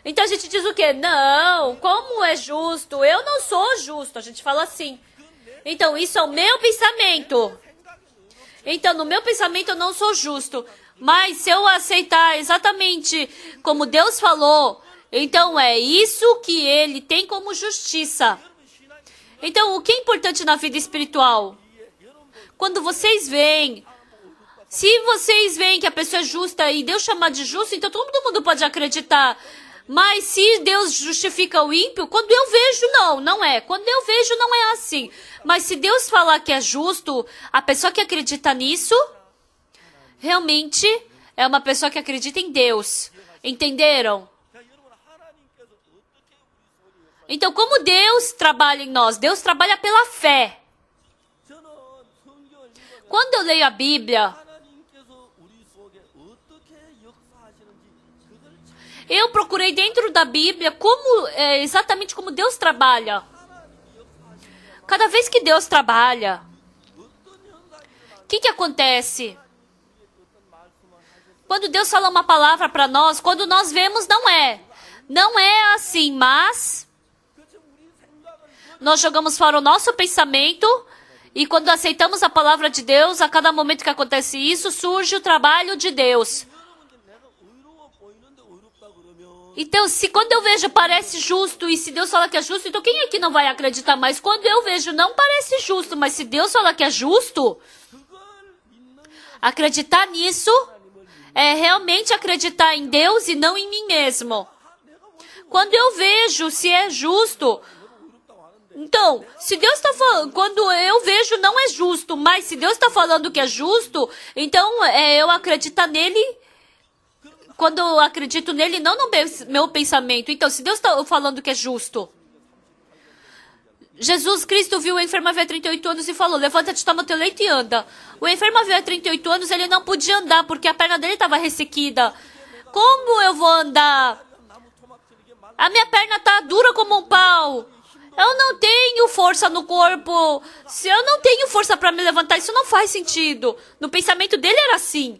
Então a gente diz o quê? Não, como é justo? Eu não sou justo. A gente fala assim. Então, isso é o meu pensamento. Então, no meu pensamento, eu não sou justo. Mas, se eu aceitar exatamente como Deus falou, então é isso que ele tem como justiça. Então, o que é importante na vida espiritual? Quando vocês veem, se vocês veem que a pessoa é justa e Deus chama de justo, então todo mundo pode acreditar. Mas se Deus justifica o ímpio, quando eu vejo, não é. Quando eu vejo, não é assim. Mas se Deus falar que é justo, a pessoa que acredita nisso, realmente é uma pessoa que acredita em Deus. Entenderam? Então, como Deus trabalha em nós? Deus trabalha pela fé. Quando eu leio a Bíblia, eu procurei dentro da Bíblia exatamente como Deus trabalha. Cada vez que Deus trabalha, o que acontece? Quando Deus fala uma palavra para nós, quando nós vemos, não é assim, mas nós jogamos fora o nosso pensamento e quando aceitamos a palavra de Deus, a cada momento que acontece isso, surge o trabalho de Deus. Então, se quando eu vejo parece justo, e se Deus fala que é justo, então quem aqui não vai acreditar mais? Quando eu vejo não parece justo, mas se Deus fala que é justo, acreditar nisso é realmente acreditar em Deus e não em mim mesmo. Quando eu vejo se é justo, então, se Deus está falando, quando eu vejo não é justo, mas se Deus está falando que é justo, então eu acreditar nele. Quando eu acredito nele, não no meu pensamento. Então, se Deus está falando que é justo. Jesus Cristo viu o enfermo havia 38 anos e falou, levanta-te, toma teu leito e anda. O enfermo havia 38 anos, ele não podia andar, porque a perna dele estava ressequida. Como eu vou andar? A minha perna está dura como um pau. Eu não tenho força no corpo. Se eu não tenho força para me levantar, isso não faz sentido. No pensamento dele era assim.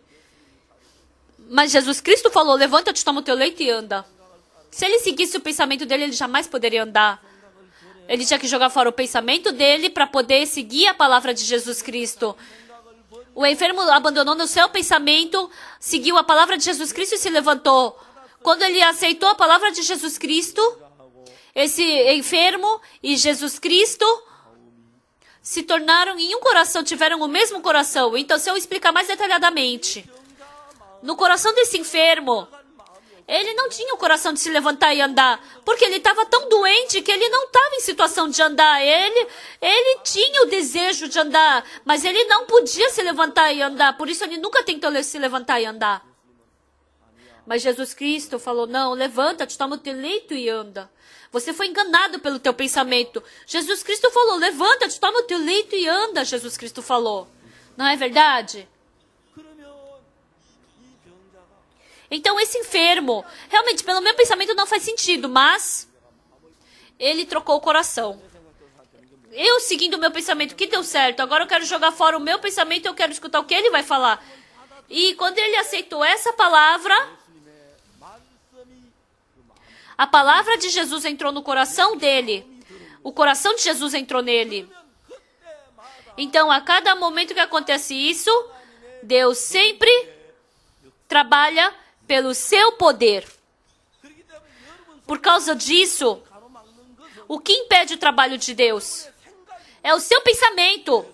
Mas Jesus Cristo falou, levanta-te, toma o teu leito e anda. Se ele seguisse o pensamento dele, ele jamais poderia andar. Ele tinha que jogar fora o pensamento dele para poder seguir a palavra de Jesus Cristo. O enfermo abandonou no seu pensamento, seguiu a palavra de Jesus Cristo e se levantou. Quando ele aceitou a palavra de Jesus Cristo, esse enfermo e Jesus Cristo se tornaram em um coração, tiveram o mesmo coração. Então, se eu explicar mais detalhadamente, no coração desse enfermo, ele não tinha o coração de se levantar e andar, porque ele estava tão doente que ele não estava em situação de andar. Ele tinha o desejo de andar, mas ele não podia se levantar e andar, por isso ele nunca tentou se levantar e andar. Mas Jesus Cristo falou, não, levanta-te, toma o teu leito e anda. Você foi enganado pelo teu pensamento. Jesus Cristo falou, levanta-te, toma o teu leito e anda, Jesus Cristo falou. Não é verdade? Então esse enfermo, realmente, pelo meu pensamento não faz sentido, mas ele trocou o coração. Eu seguindo o meu pensamento, que deu certo, agora eu quero jogar fora o meu pensamento, eu quero escutar o que ele vai falar. E quando ele aceitou essa palavra, a palavra de Jesus entrou no coração dele. O coração de Jesus entrou nele. Então, a cada momento que acontece isso, Deus sempre trabalha pelo seu poder. Por causa disso, o que impede o trabalho de Deus? É o seu pensamento.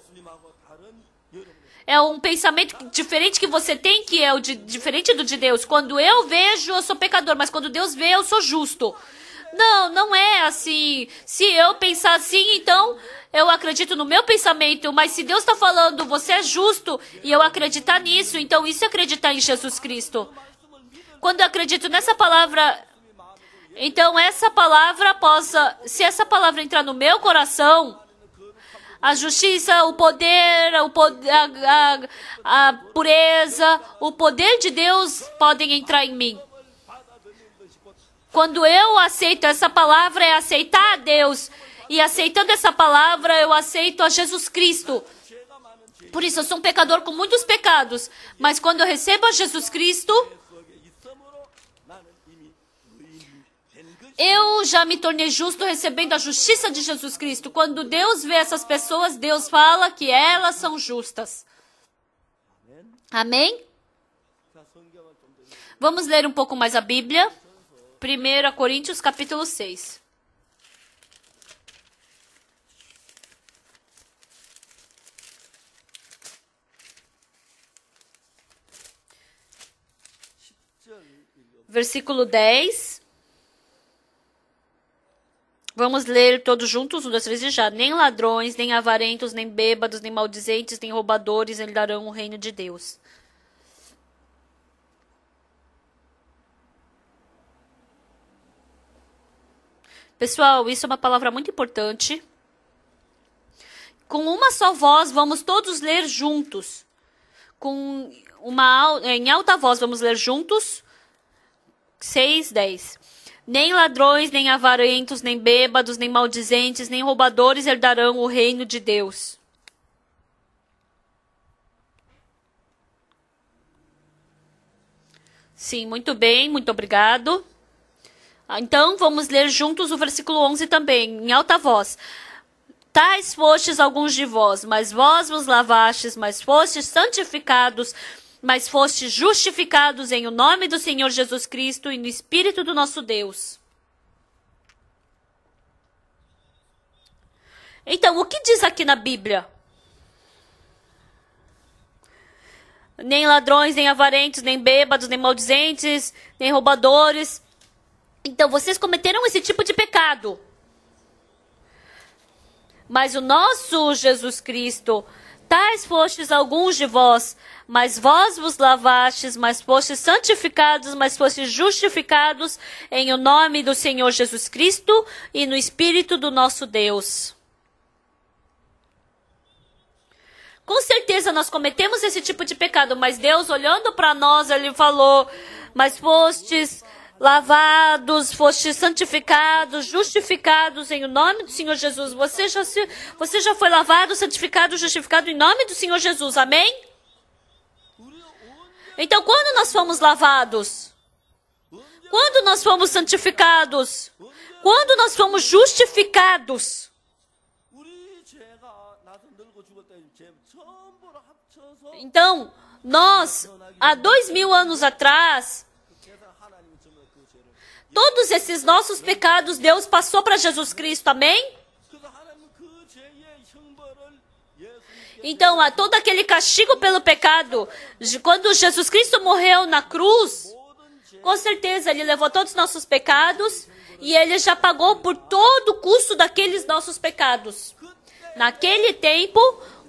É um pensamento diferente que você tem, que é diferente do de Deus. Quando eu vejo, eu sou pecador, mas quando Deus vê, eu sou justo. Não, não é assim. Se eu pensar assim, então eu acredito no meu pensamento. Mas se Deus está falando, você é justo, e eu acreditar nisso, então isso é acreditar em Jesus Cristo. Quando eu acredito nessa palavra, então essa palavra se essa palavra entrar no meu coração, a justiça, o poder, a pureza, o poder de Deus podem entrar em mim. Quando eu aceito essa palavra, é aceitar a Deus. E aceitando essa palavra, eu aceito a Jesus Cristo. Por isso, eu sou um pecador com muitos pecados. Mas quando eu recebo a Jesus Cristo, eu já me tornei justo recebendo a justiça de Jesus Cristo. Quando Deus vê essas pessoas, Deus fala que elas são justas. Amém? Vamos ler um pouco mais a Bíblia. 1 Coríntios, capítulo 6. Versículo 10. Vamos ler todos juntos, 1, 2, 3 e já. Nem ladrões, nem avarentos, nem bêbados, nem maldizentes, nem roubadores herdarão o reino de Deus. Pessoal, isso é uma palavra muito importante. Com uma só voz, vamos todos ler juntos. Em alta voz, vamos ler juntos. 6, 10. Nem ladrões, nem avarentos, nem bêbados, nem maldizentes, nem roubadores herdarão o reino de Deus. Sim, muito bem, muito obrigado. Então, vamos ler juntos o versículo 11 também, em alta voz. Tais fostes alguns de vós, mas vós vos lavastes, mas fostes santificados, mas fostes justificados em o nome do Senhor Jesus Cristo e no Espírito do nosso Deus. Então, o que diz aqui na Bíblia? Nem ladrões, nem avarentos, nem bêbados, nem maldizentes, nem roubadores. Então, vocês cometeram esse tipo de pecado. Mas o nosso Jesus Cristo, tais fostes alguns de vós, mas vós vos lavastes, mas fostes santificados, mas fostes justificados em o nome do Senhor Jesus Cristo e no Espírito do nosso Deus. Com certeza nós cometemos esse tipo de pecado, mas Deus olhando para nós, Ele falou, mas fostes lavados, fostes santificados, justificados em nome do Senhor Jesus. Você já foi lavado, santificado, justificado em nome do Senhor Jesus. Amém? Então, quando nós fomos lavados? Quando nós fomos santificados? Quando nós fomos justificados? Então, nós, há 2000 anos atrás, todos esses nossos pecados, Deus passou para Jesus Cristo, amém? Então, todo aquele castigo pelo pecado, quando Jesus Cristo morreu na cruz, com certeza Ele levou todos os nossos pecados e Ele já pagou por todo o custo daqueles nossos pecados. Naquele tempo,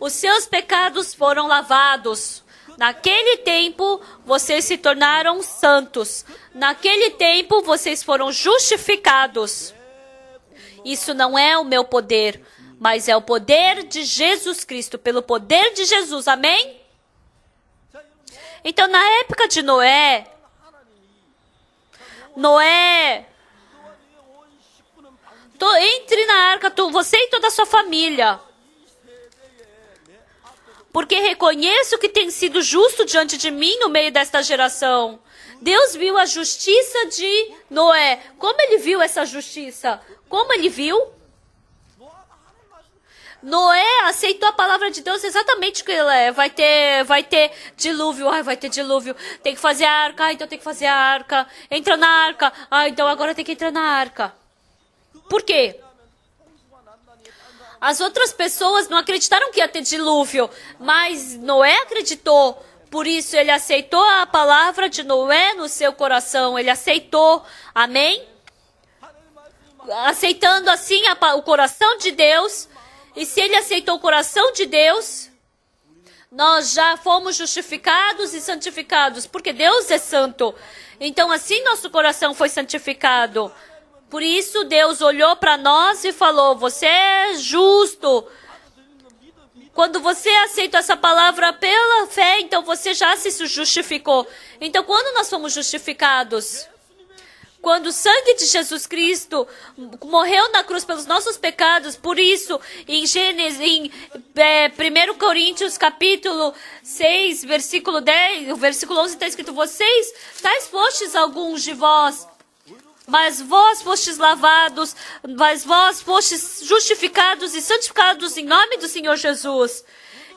os seus pecados foram lavados. Naquele tempo, vocês se tornaram santos. Naquele tempo, vocês foram justificados. Isso não é o meu poder, mas é o poder de Jesus Cristo, pelo poder de Jesus. Amém? Então, na época de Noé, entre na arca, você e toda a sua família. Porque reconheço que tem sido justo diante de mim no meio desta geração. Deus viu a justiça de Noé. Como ele viu essa justiça? Como ele viu? Noé aceitou a palavra de Deus exatamente o que ela é. Vai ter dilúvio. Ai, vai ter dilúvio. Tem que fazer a arca. Então tem que fazer a arca. Entra na arca. Então agora tem que entrar na arca. Por quê? As outras pessoas não acreditaram que ia ter dilúvio, mas Noé acreditou. Por isso, ele aceitou a palavra de Noé no seu coração. Ele aceitou. Amém? Aceitando assim o coração de Deus. E se ele aceitou o coração de Deus, nós já fomos justificados e santificados. Porque Deus é santo. Então, assim nosso coração foi santificado. Por isso, Deus olhou para nós e falou, você é justo. Quando você aceita essa palavra pela fé, então você já se justificou. Então, quando nós fomos justificados? Quando o sangue de Jesus Cristo morreu na cruz pelos nossos pecados, por isso, em 1 Coríntios capítulo 6, versículo 10, o versículo 11 está escrito, vocês, tais fostes alguns de vós, mas vós fostes lavados, mas vós fostes justificados e santificados em nome do Senhor Jesus.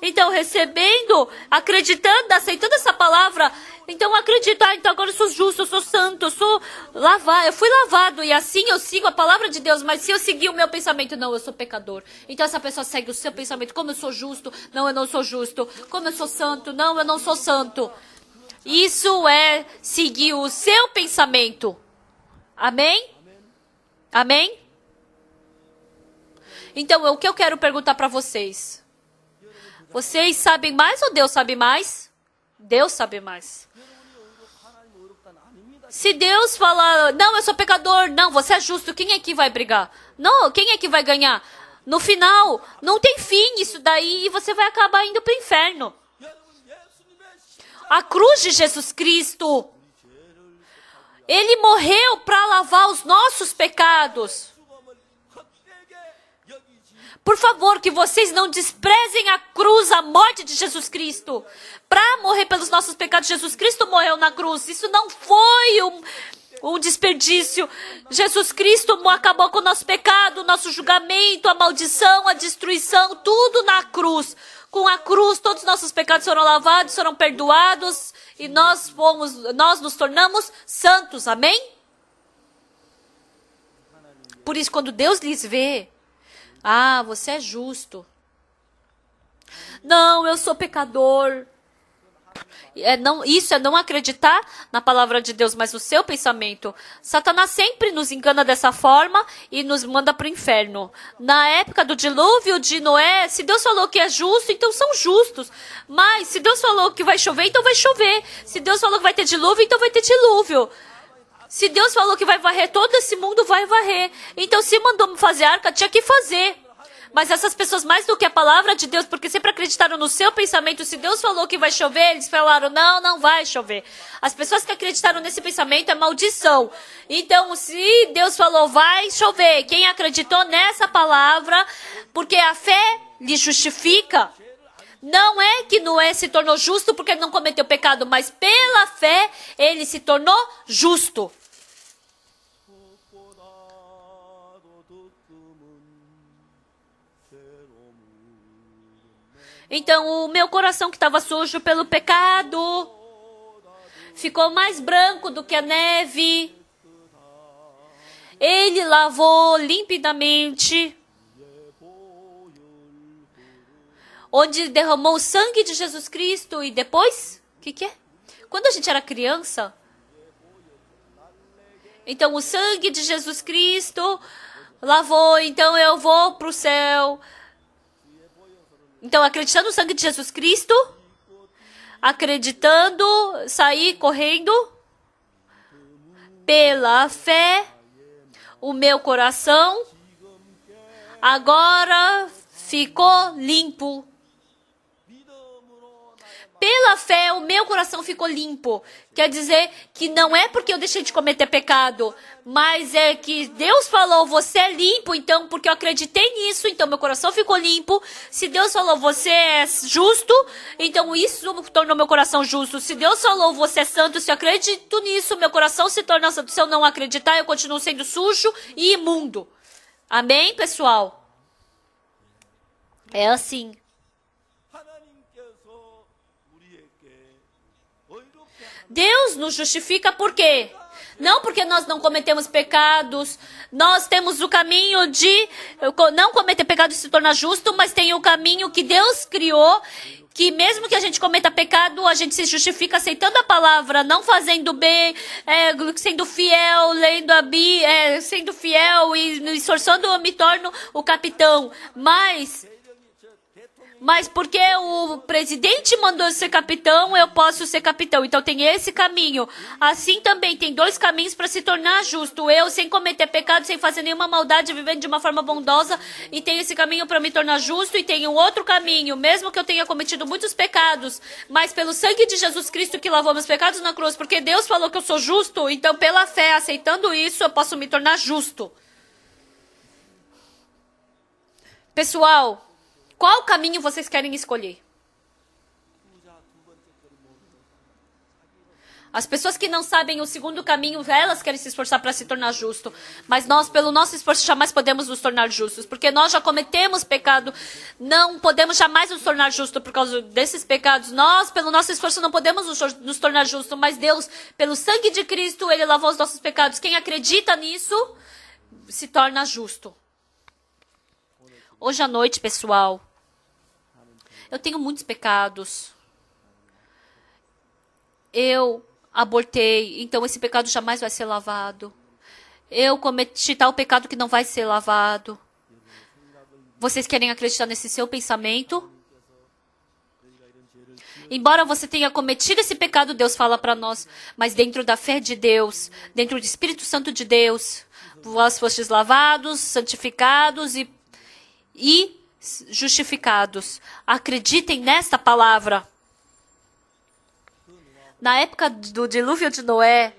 Então, recebendo, acreditando, aceitando essa palavra, então acredito, então agora eu sou justo, eu sou santo, eu fui lavado e assim eu sigo a palavra de Deus, mas se eu seguir o meu pensamento, não, eu sou pecador. Então essa pessoa segue o seu pensamento, como eu sou justo, não, eu não sou justo, como eu sou santo, não, eu não sou santo. Isso é seguir o seu pensamento. Amém? Amém? Então, o que eu quero perguntar para vocês? Vocês sabem mais ou Deus sabe mais? Deus sabe mais. Se Deus falar, não, eu sou pecador, não, você é justo, quem é que vai brigar? Não, quem é que vai ganhar? No final, não tem fim isso daí e você vai acabar indo para o inferno. A cruz de Jesus Cristo, Ele morreu para lavar os nossos pecados. Por favor, que vocês não desprezem a cruz, a morte de Jesus Cristo. Para morrer pelos nossos pecados, Jesus Cristo morreu na cruz. Isso não foi um desperdício. Jesus Cristo acabou com o nosso pecado, o nosso julgamento, a maldição, a destruição, tudo na cruz. Com a cruz, todos os nossos pecados foram lavados, foram perdoados e nós nos tornamos santos. Amém? Por isso, quando Deus lhes vê, você é justo. Não, eu sou pecador. Isso é não acreditar na palavra de Deus, mas o seu pensamento. Satanás sempre nos engana dessa forma e nos manda para o inferno. Na época do dilúvio de Noé, se Deus falou que é justo, então são justos. Mas se Deus falou que vai chover, então vai chover. Se Deus falou que vai ter dilúvio, então vai ter dilúvio. Se Deus falou que vai varrer todo esse mundo, vai varrer. Então, se mandou fazer arca, tinha que fazer. Mas essas pessoas, mais do que a palavra de Deus, porque sempre acreditaram no seu pensamento, se Deus falou que vai chover, eles falaram, não, não vai chover. As pessoas que acreditaram nesse pensamento é maldição. Então, se Deus falou, vai chover, quem acreditou nessa palavra, porque a fé lhe justifica. Não é que Noé se tornou justo porque ele não cometeu pecado, mas pela fé ele se tornou justo. Então, o meu coração que estava sujo pelo pecado ficou mais branco do que a neve. Ele lavou limpidamente, onde derramou o sangue de Jesus Cristo. E depois, o que é? Quando a gente era criança, então o sangue de Jesus Cristo lavou, então eu vou para o céu. Então, acreditando no sangue de Jesus Cristo, acreditando, sair correndo, pela fé, o meu coração agora ficou limpo. Pela fé, o meu coração ficou limpo. Quer dizer que não é porque eu deixei de cometer pecado, mas é que Deus falou, você é limpo, então, porque eu acreditei nisso, então meu coração ficou limpo. Se Deus falou, você é justo, então isso tornou meu coração justo. Se Deus falou, você é santo, se eu acredito nisso, meu coração se torna santo. Se eu não acreditar, eu continuo sendo sujo e imundo. Amém, pessoal? É assim. Deus nos justifica por quê? Não porque nós não cometemos pecados, nós temos o caminho de não cometer pecado e se tornar justo, mas tem o caminho que Deus criou, que mesmo que a gente cometa pecado, a gente se justifica aceitando a palavra, não fazendo bem, sendo fiel, lendo a Bíblia, sendo fiel e me esforçando, eu me torno o capitão. Mas porque o presidente mandou eu ser capitão, eu posso ser capitão. Então tem esse caminho. Assim também tem dois caminhos para se tornar justo. Eu, sem cometer pecado, sem fazer nenhuma maldade, vivendo de uma forma bondosa. E tem esse caminho para me tornar justo. E tem um outro caminho, mesmo que eu tenha cometido muitos pecados. Mas pelo sangue de Jesus Cristo que lavou meus pecados na cruz. Porque Deus falou que eu sou justo. Então pela fé, aceitando isso, eu posso me tornar justo. Pessoal, qual caminho vocês querem escolher? As pessoas que não sabem o segundo caminho, elas querem se esforçar para se tornar justo. Mas nós, pelo nosso esforço, jamais podemos nos tornar justos. Porque nós já cometemos pecado. Não podemos jamais nos tornar justos por causa desses pecados. Nós, pelo nosso esforço, não podemos nos tornar justos. Mas Deus, pelo sangue de Cristo, Ele lavou os nossos pecados. Quem acredita nisso, se torna justo. Hoje à noite, pessoal, eu tenho muitos pecados. Eu abortei, então esse pecado jamais vai ser lavado. Eu cometi tal pecado que não vai ser lavado. Vocês querem acreditar nesse seu pensamento? Embora você tenha cometido esse pecado, Deus fala para nós, mas dentro da fé de Deus, dentro do Espírito Santo de Deus, vós fostes lavados, santificados e justificados. Acreditem nesta palavra. Na época do dilúvio de Noé,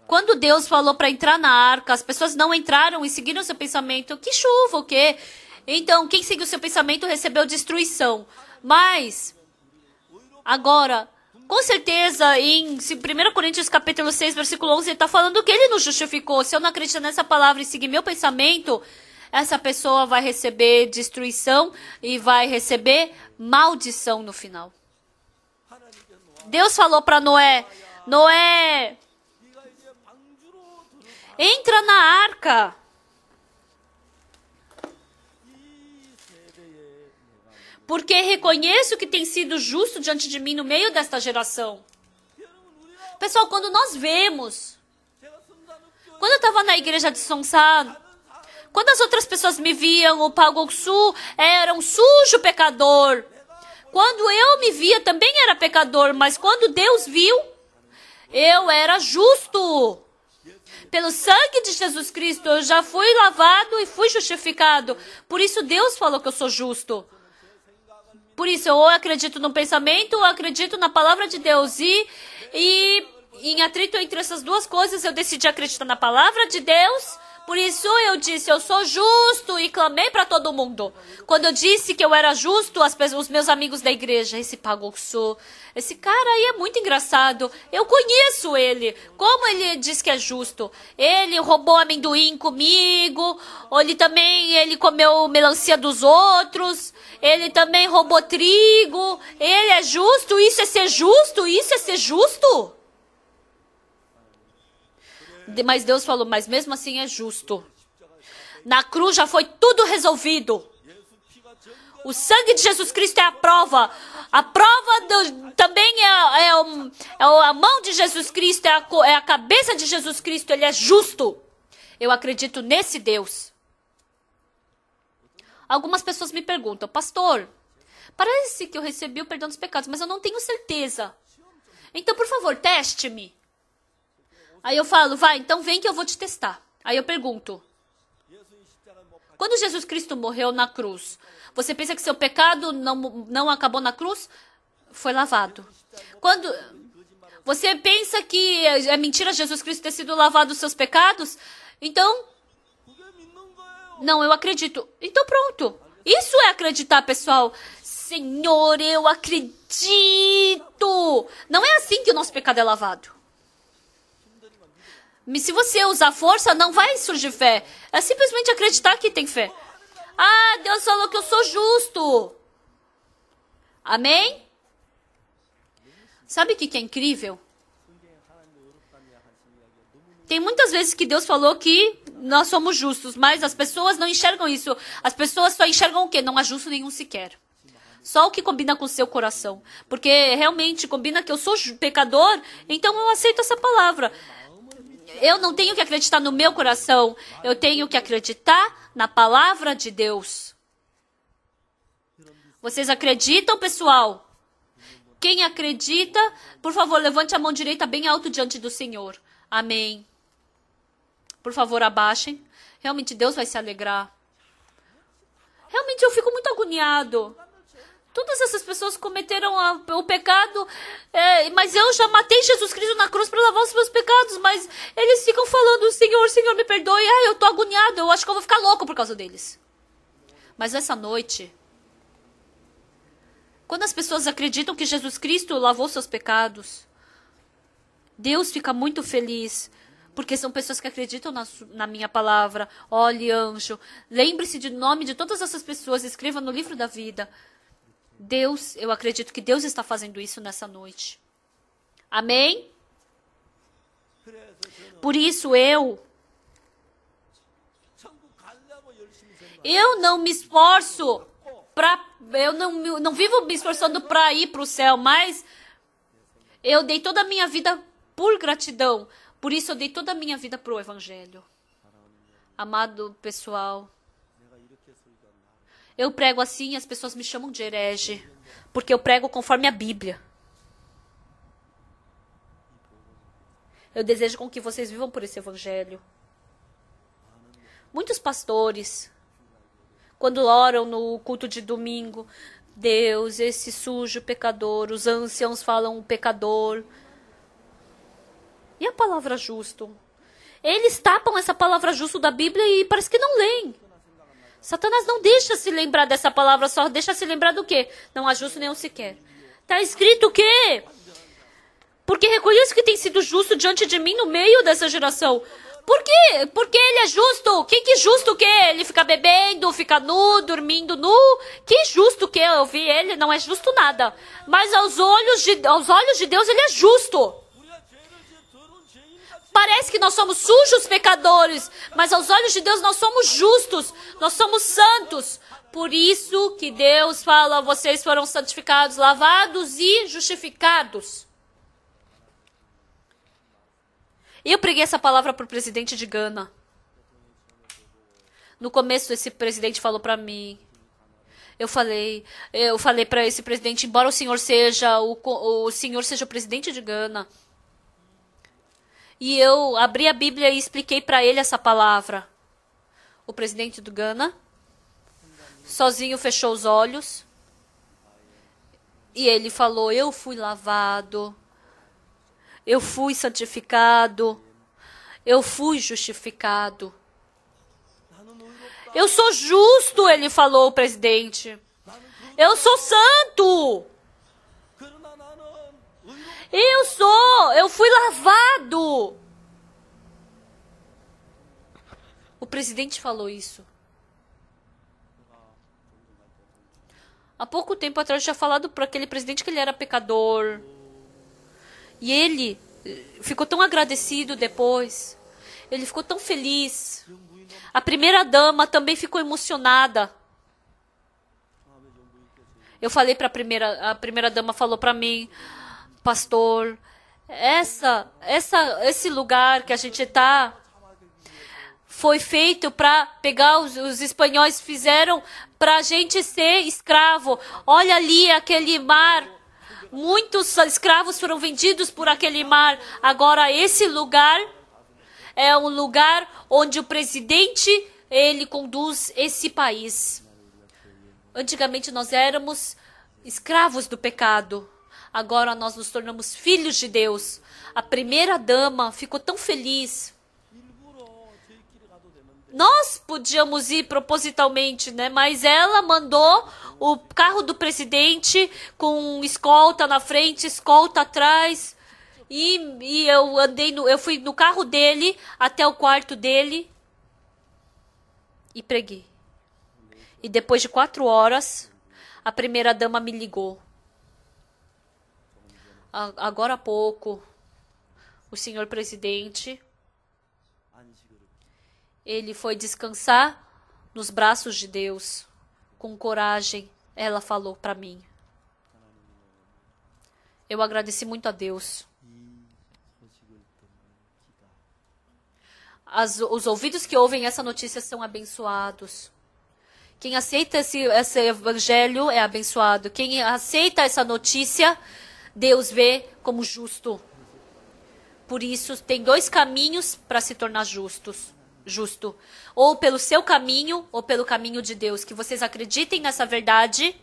quando Deus falou para entrar na arca, as pessoas não entraram e seguiram seu pensamento. Que chuva, o quê? Então, quem seguiu seu pensamento recebeu destruição. Mas, agora, com certeza, em 1 Coríntios capítulo 6, versículo 11, ele está falando que ele nos justificou. Se eu não acredito nessa palavra e seguir meu pensamento, essa pessoa vai receber destruição e vai receber maldição no final. Deus falou para Noé, Noé, entra na arca. Porque reconheço que tem sido justo diante de mim no meio desta geração. Pessoal, quando nós vemos, quando eu estava na igreja de Songsan, quando as outras pessoas me viam, o Pagoksu era um sujo pecador. Quando eu me via, também era pecador. Mas quando Deus viu, eu era justo. Pelo sangue de Jesus Cristo, eu já fui lavado e fui justificado. Por isso Deus falou que eu sou justo. Por isso, eu ou acredito no pensamento, ou acredito na palavra de Deus. E em atrito entre essas duas coisas, eu decidi acreditar na palavra de Deus. Por isso, eu disse, eu sou justo, e clamei para todo mundo. Quando eu disse que eu era justo, os meus amigos da igreja, esse Pagoxô, esse cara aí é muito engraçado. Eu conheço ele. Como ele diz que é justo? Ele roubou amendoim comigo, ou ele comeu melancia dos outros. Ele também roubou trigo. Ele é justo? Isso é ser justo? Isso é ser justo? Mas Deus falou, mas mesmo assim é justo. Na cruz já foi tudo resolvido. O sangue de Jesus Cristo é a prova. A prova também a mão de Jesus Cristo, é a cabeça de Jesus Cristo. Ele é justo. Eu acredito nesse Deus. Algumas pessoas me perguntam, pastor, parece que eu recebi o perdão dos pecados, mas eu não tenho certeza. Então, por favor, teste-me. Aí eu falo, vai, então vem que eu vou te testar. Aí eu pergunto, quando Jesus Cristo morreu na cruz, você pensa que seu pecado não acabou na cruz? Foi lavado. Quando você pensa que é mentira Jesus Cristo ter sido lavado dos seus pecados? Então, não, eu acredito. Então pronto. Isso é acreditar, pessoal. Senhor, eu acredito. Não é assim que o nosso pecado é lavado. Se você usar força, não vai surgir fé. É simplesmente acreditar que tem fé. Ah, Deus falou que eu sou justo. Amém? Sabe o que é incrível? Tem muitas vezes que Deus falou que nós somos justos, mas as pessoas não enxergam isso. As pessoas só enxergam o quê? Não há justo nenhum sequer. Só o que combina com o seu coração. Porque realmente combina que eu sou pecador, então eu aceito essa palavra. Eu não tenho que acreditar no meu coração. Eu tenho que acreditar na palavra de Deus. Vocês acreditam, pessoal? Quem acredita, por favor, levante a mão direita bem alto diante do Senhor. Amém. Por favor, abaixem. Realmente Deus vai se alegrar. Realmente eu fico muito agoniado. Todas essas pessoas cometeram o pecado, mas eu já matei Jesus Cristo na cruz para lavar os meus pecados, mas eles ficam falando, Senhor, Senhor, me perdoe. Eu estou agoniado, eu acho que eu vou ficar louco por causa deles. Mas essa noite, quando as pessoas acreditam que Jesus Cristo lavou seus pecados, Deus fica muito feliz, porque são pessoas que acreditam na minha palavra. Olhe, anjo, lembre-se do nome de todas essas pessoas, escreva no livro da vida. Deus, eu acredito que Deus está fazendo isso nessa noite. Amém? Por isso eu não me esforço eu não vivo me esforçando para ir para o céu, mas eu dei toda a minha vida por gratidão. Por isso eu dei toda a minha vida para o Evangelho. Amado pessoal, eu prego assim e as pessoas me chamam de herege, porque eu prego conforme a Bíblia. Eu desejo com que vocês vivam por esse Evangelho. Muitos pastores, quando oram no culto de domingo, Deus, esse sujo pecador, os anciãos falam pecador. E a palavra justo? Eles tapam essa palavra justo da Bíblia e parece que não leem. Satanás não deixa se lembrar dessa palavra, só deixa se lembrar do quê? Não há justo nenhum sequer. Está escrito o quê? Porque reconheço que tem sido justo diante de mim no meio dessa geração. Por quê? Porque ele é justo. Que justo que é? Ele fica bebendo, fica nu, dormindo nu. Que justo que é? Eu vi ele, não é justo nada. Mas aos olhos de Deus ele é justo. Parece que nós somos sujos pecadores, mas aos olhos de Deus nós somos justos, nós somos santos. Por isso que Deus fala, vocês foram santificados, lavados e justificados. Eu preguei essa palavra para o presidente de Gana. No começo esse presidente falou para mim, eu falei para esse presidente, embora o senhor seja o presidente de Gana, E eu abri a Bíblia e expliquei para ele essa palavra. O presidente do Ghana, sozinho, fechou os olhos. E ele falou: eu fui lavado, eu fui santificado, eu fui justificado. Eu sou justo, ele falou, o presidente. Eu sou santo. Eu fui lavado. O presidente falou isso. Há pouco tempo atrás eu tinha falado para aquele presidente que ele era pecador. E ele ficou tão agradecido depois. Ele ficou tão feliz. A primeira dama também ficou emocionada. Eu falei para a primeira dama falou para mim: pastor, esse lugar que a gente está foi feito para pegar os espanhóis fizeram para a gente ser escravo. Olha ali aquele mar. Muitos escravos foram vendidos por aquele mar. Agora esse lugar é um lugar onde o presidente ele conduz esse país. Antigamente nós éramos escravos do pecado. Agora nós nos tornamos filhos de Deus. A primeira dama ficou tão feliz. Nós podíamos ir propositalmente, né? Mas ela mandou o carro do presidente com escolta na frente, escolta atrás. E eu fui no carro dele até o quarto dele e preguei. E depois de 4 horas, a primeira dama me ligou. Agora há pouco, o senhor presidente, ele foi descansar nos braços de Deus, com coragem, ela falou para mim. Eu agradeci muito a Deus. Os ouvidos que ouvem essa notícia são abençoados. Quem aceita esse evangelho é abençoado. Quem aceita essa notícia, Deus vê como justo. Por isso, tem 2 caminhos para se tornar justo. Ou pelo seu caminho, ou pelo caminho de Deus. Que vocês acreditem nessa verdade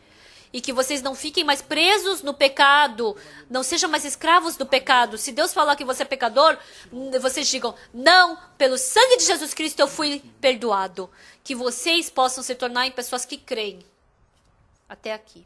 e que vocês não fiquem mais presos no pecado. Não sejam mais escravos do pecado. Se Deus falar que você é pecador, vocês digam: não, pelo sangue de Jesus Cristo eu fui perdoado. Que vocês possam se tornar em pessoas que creem. Até aqui.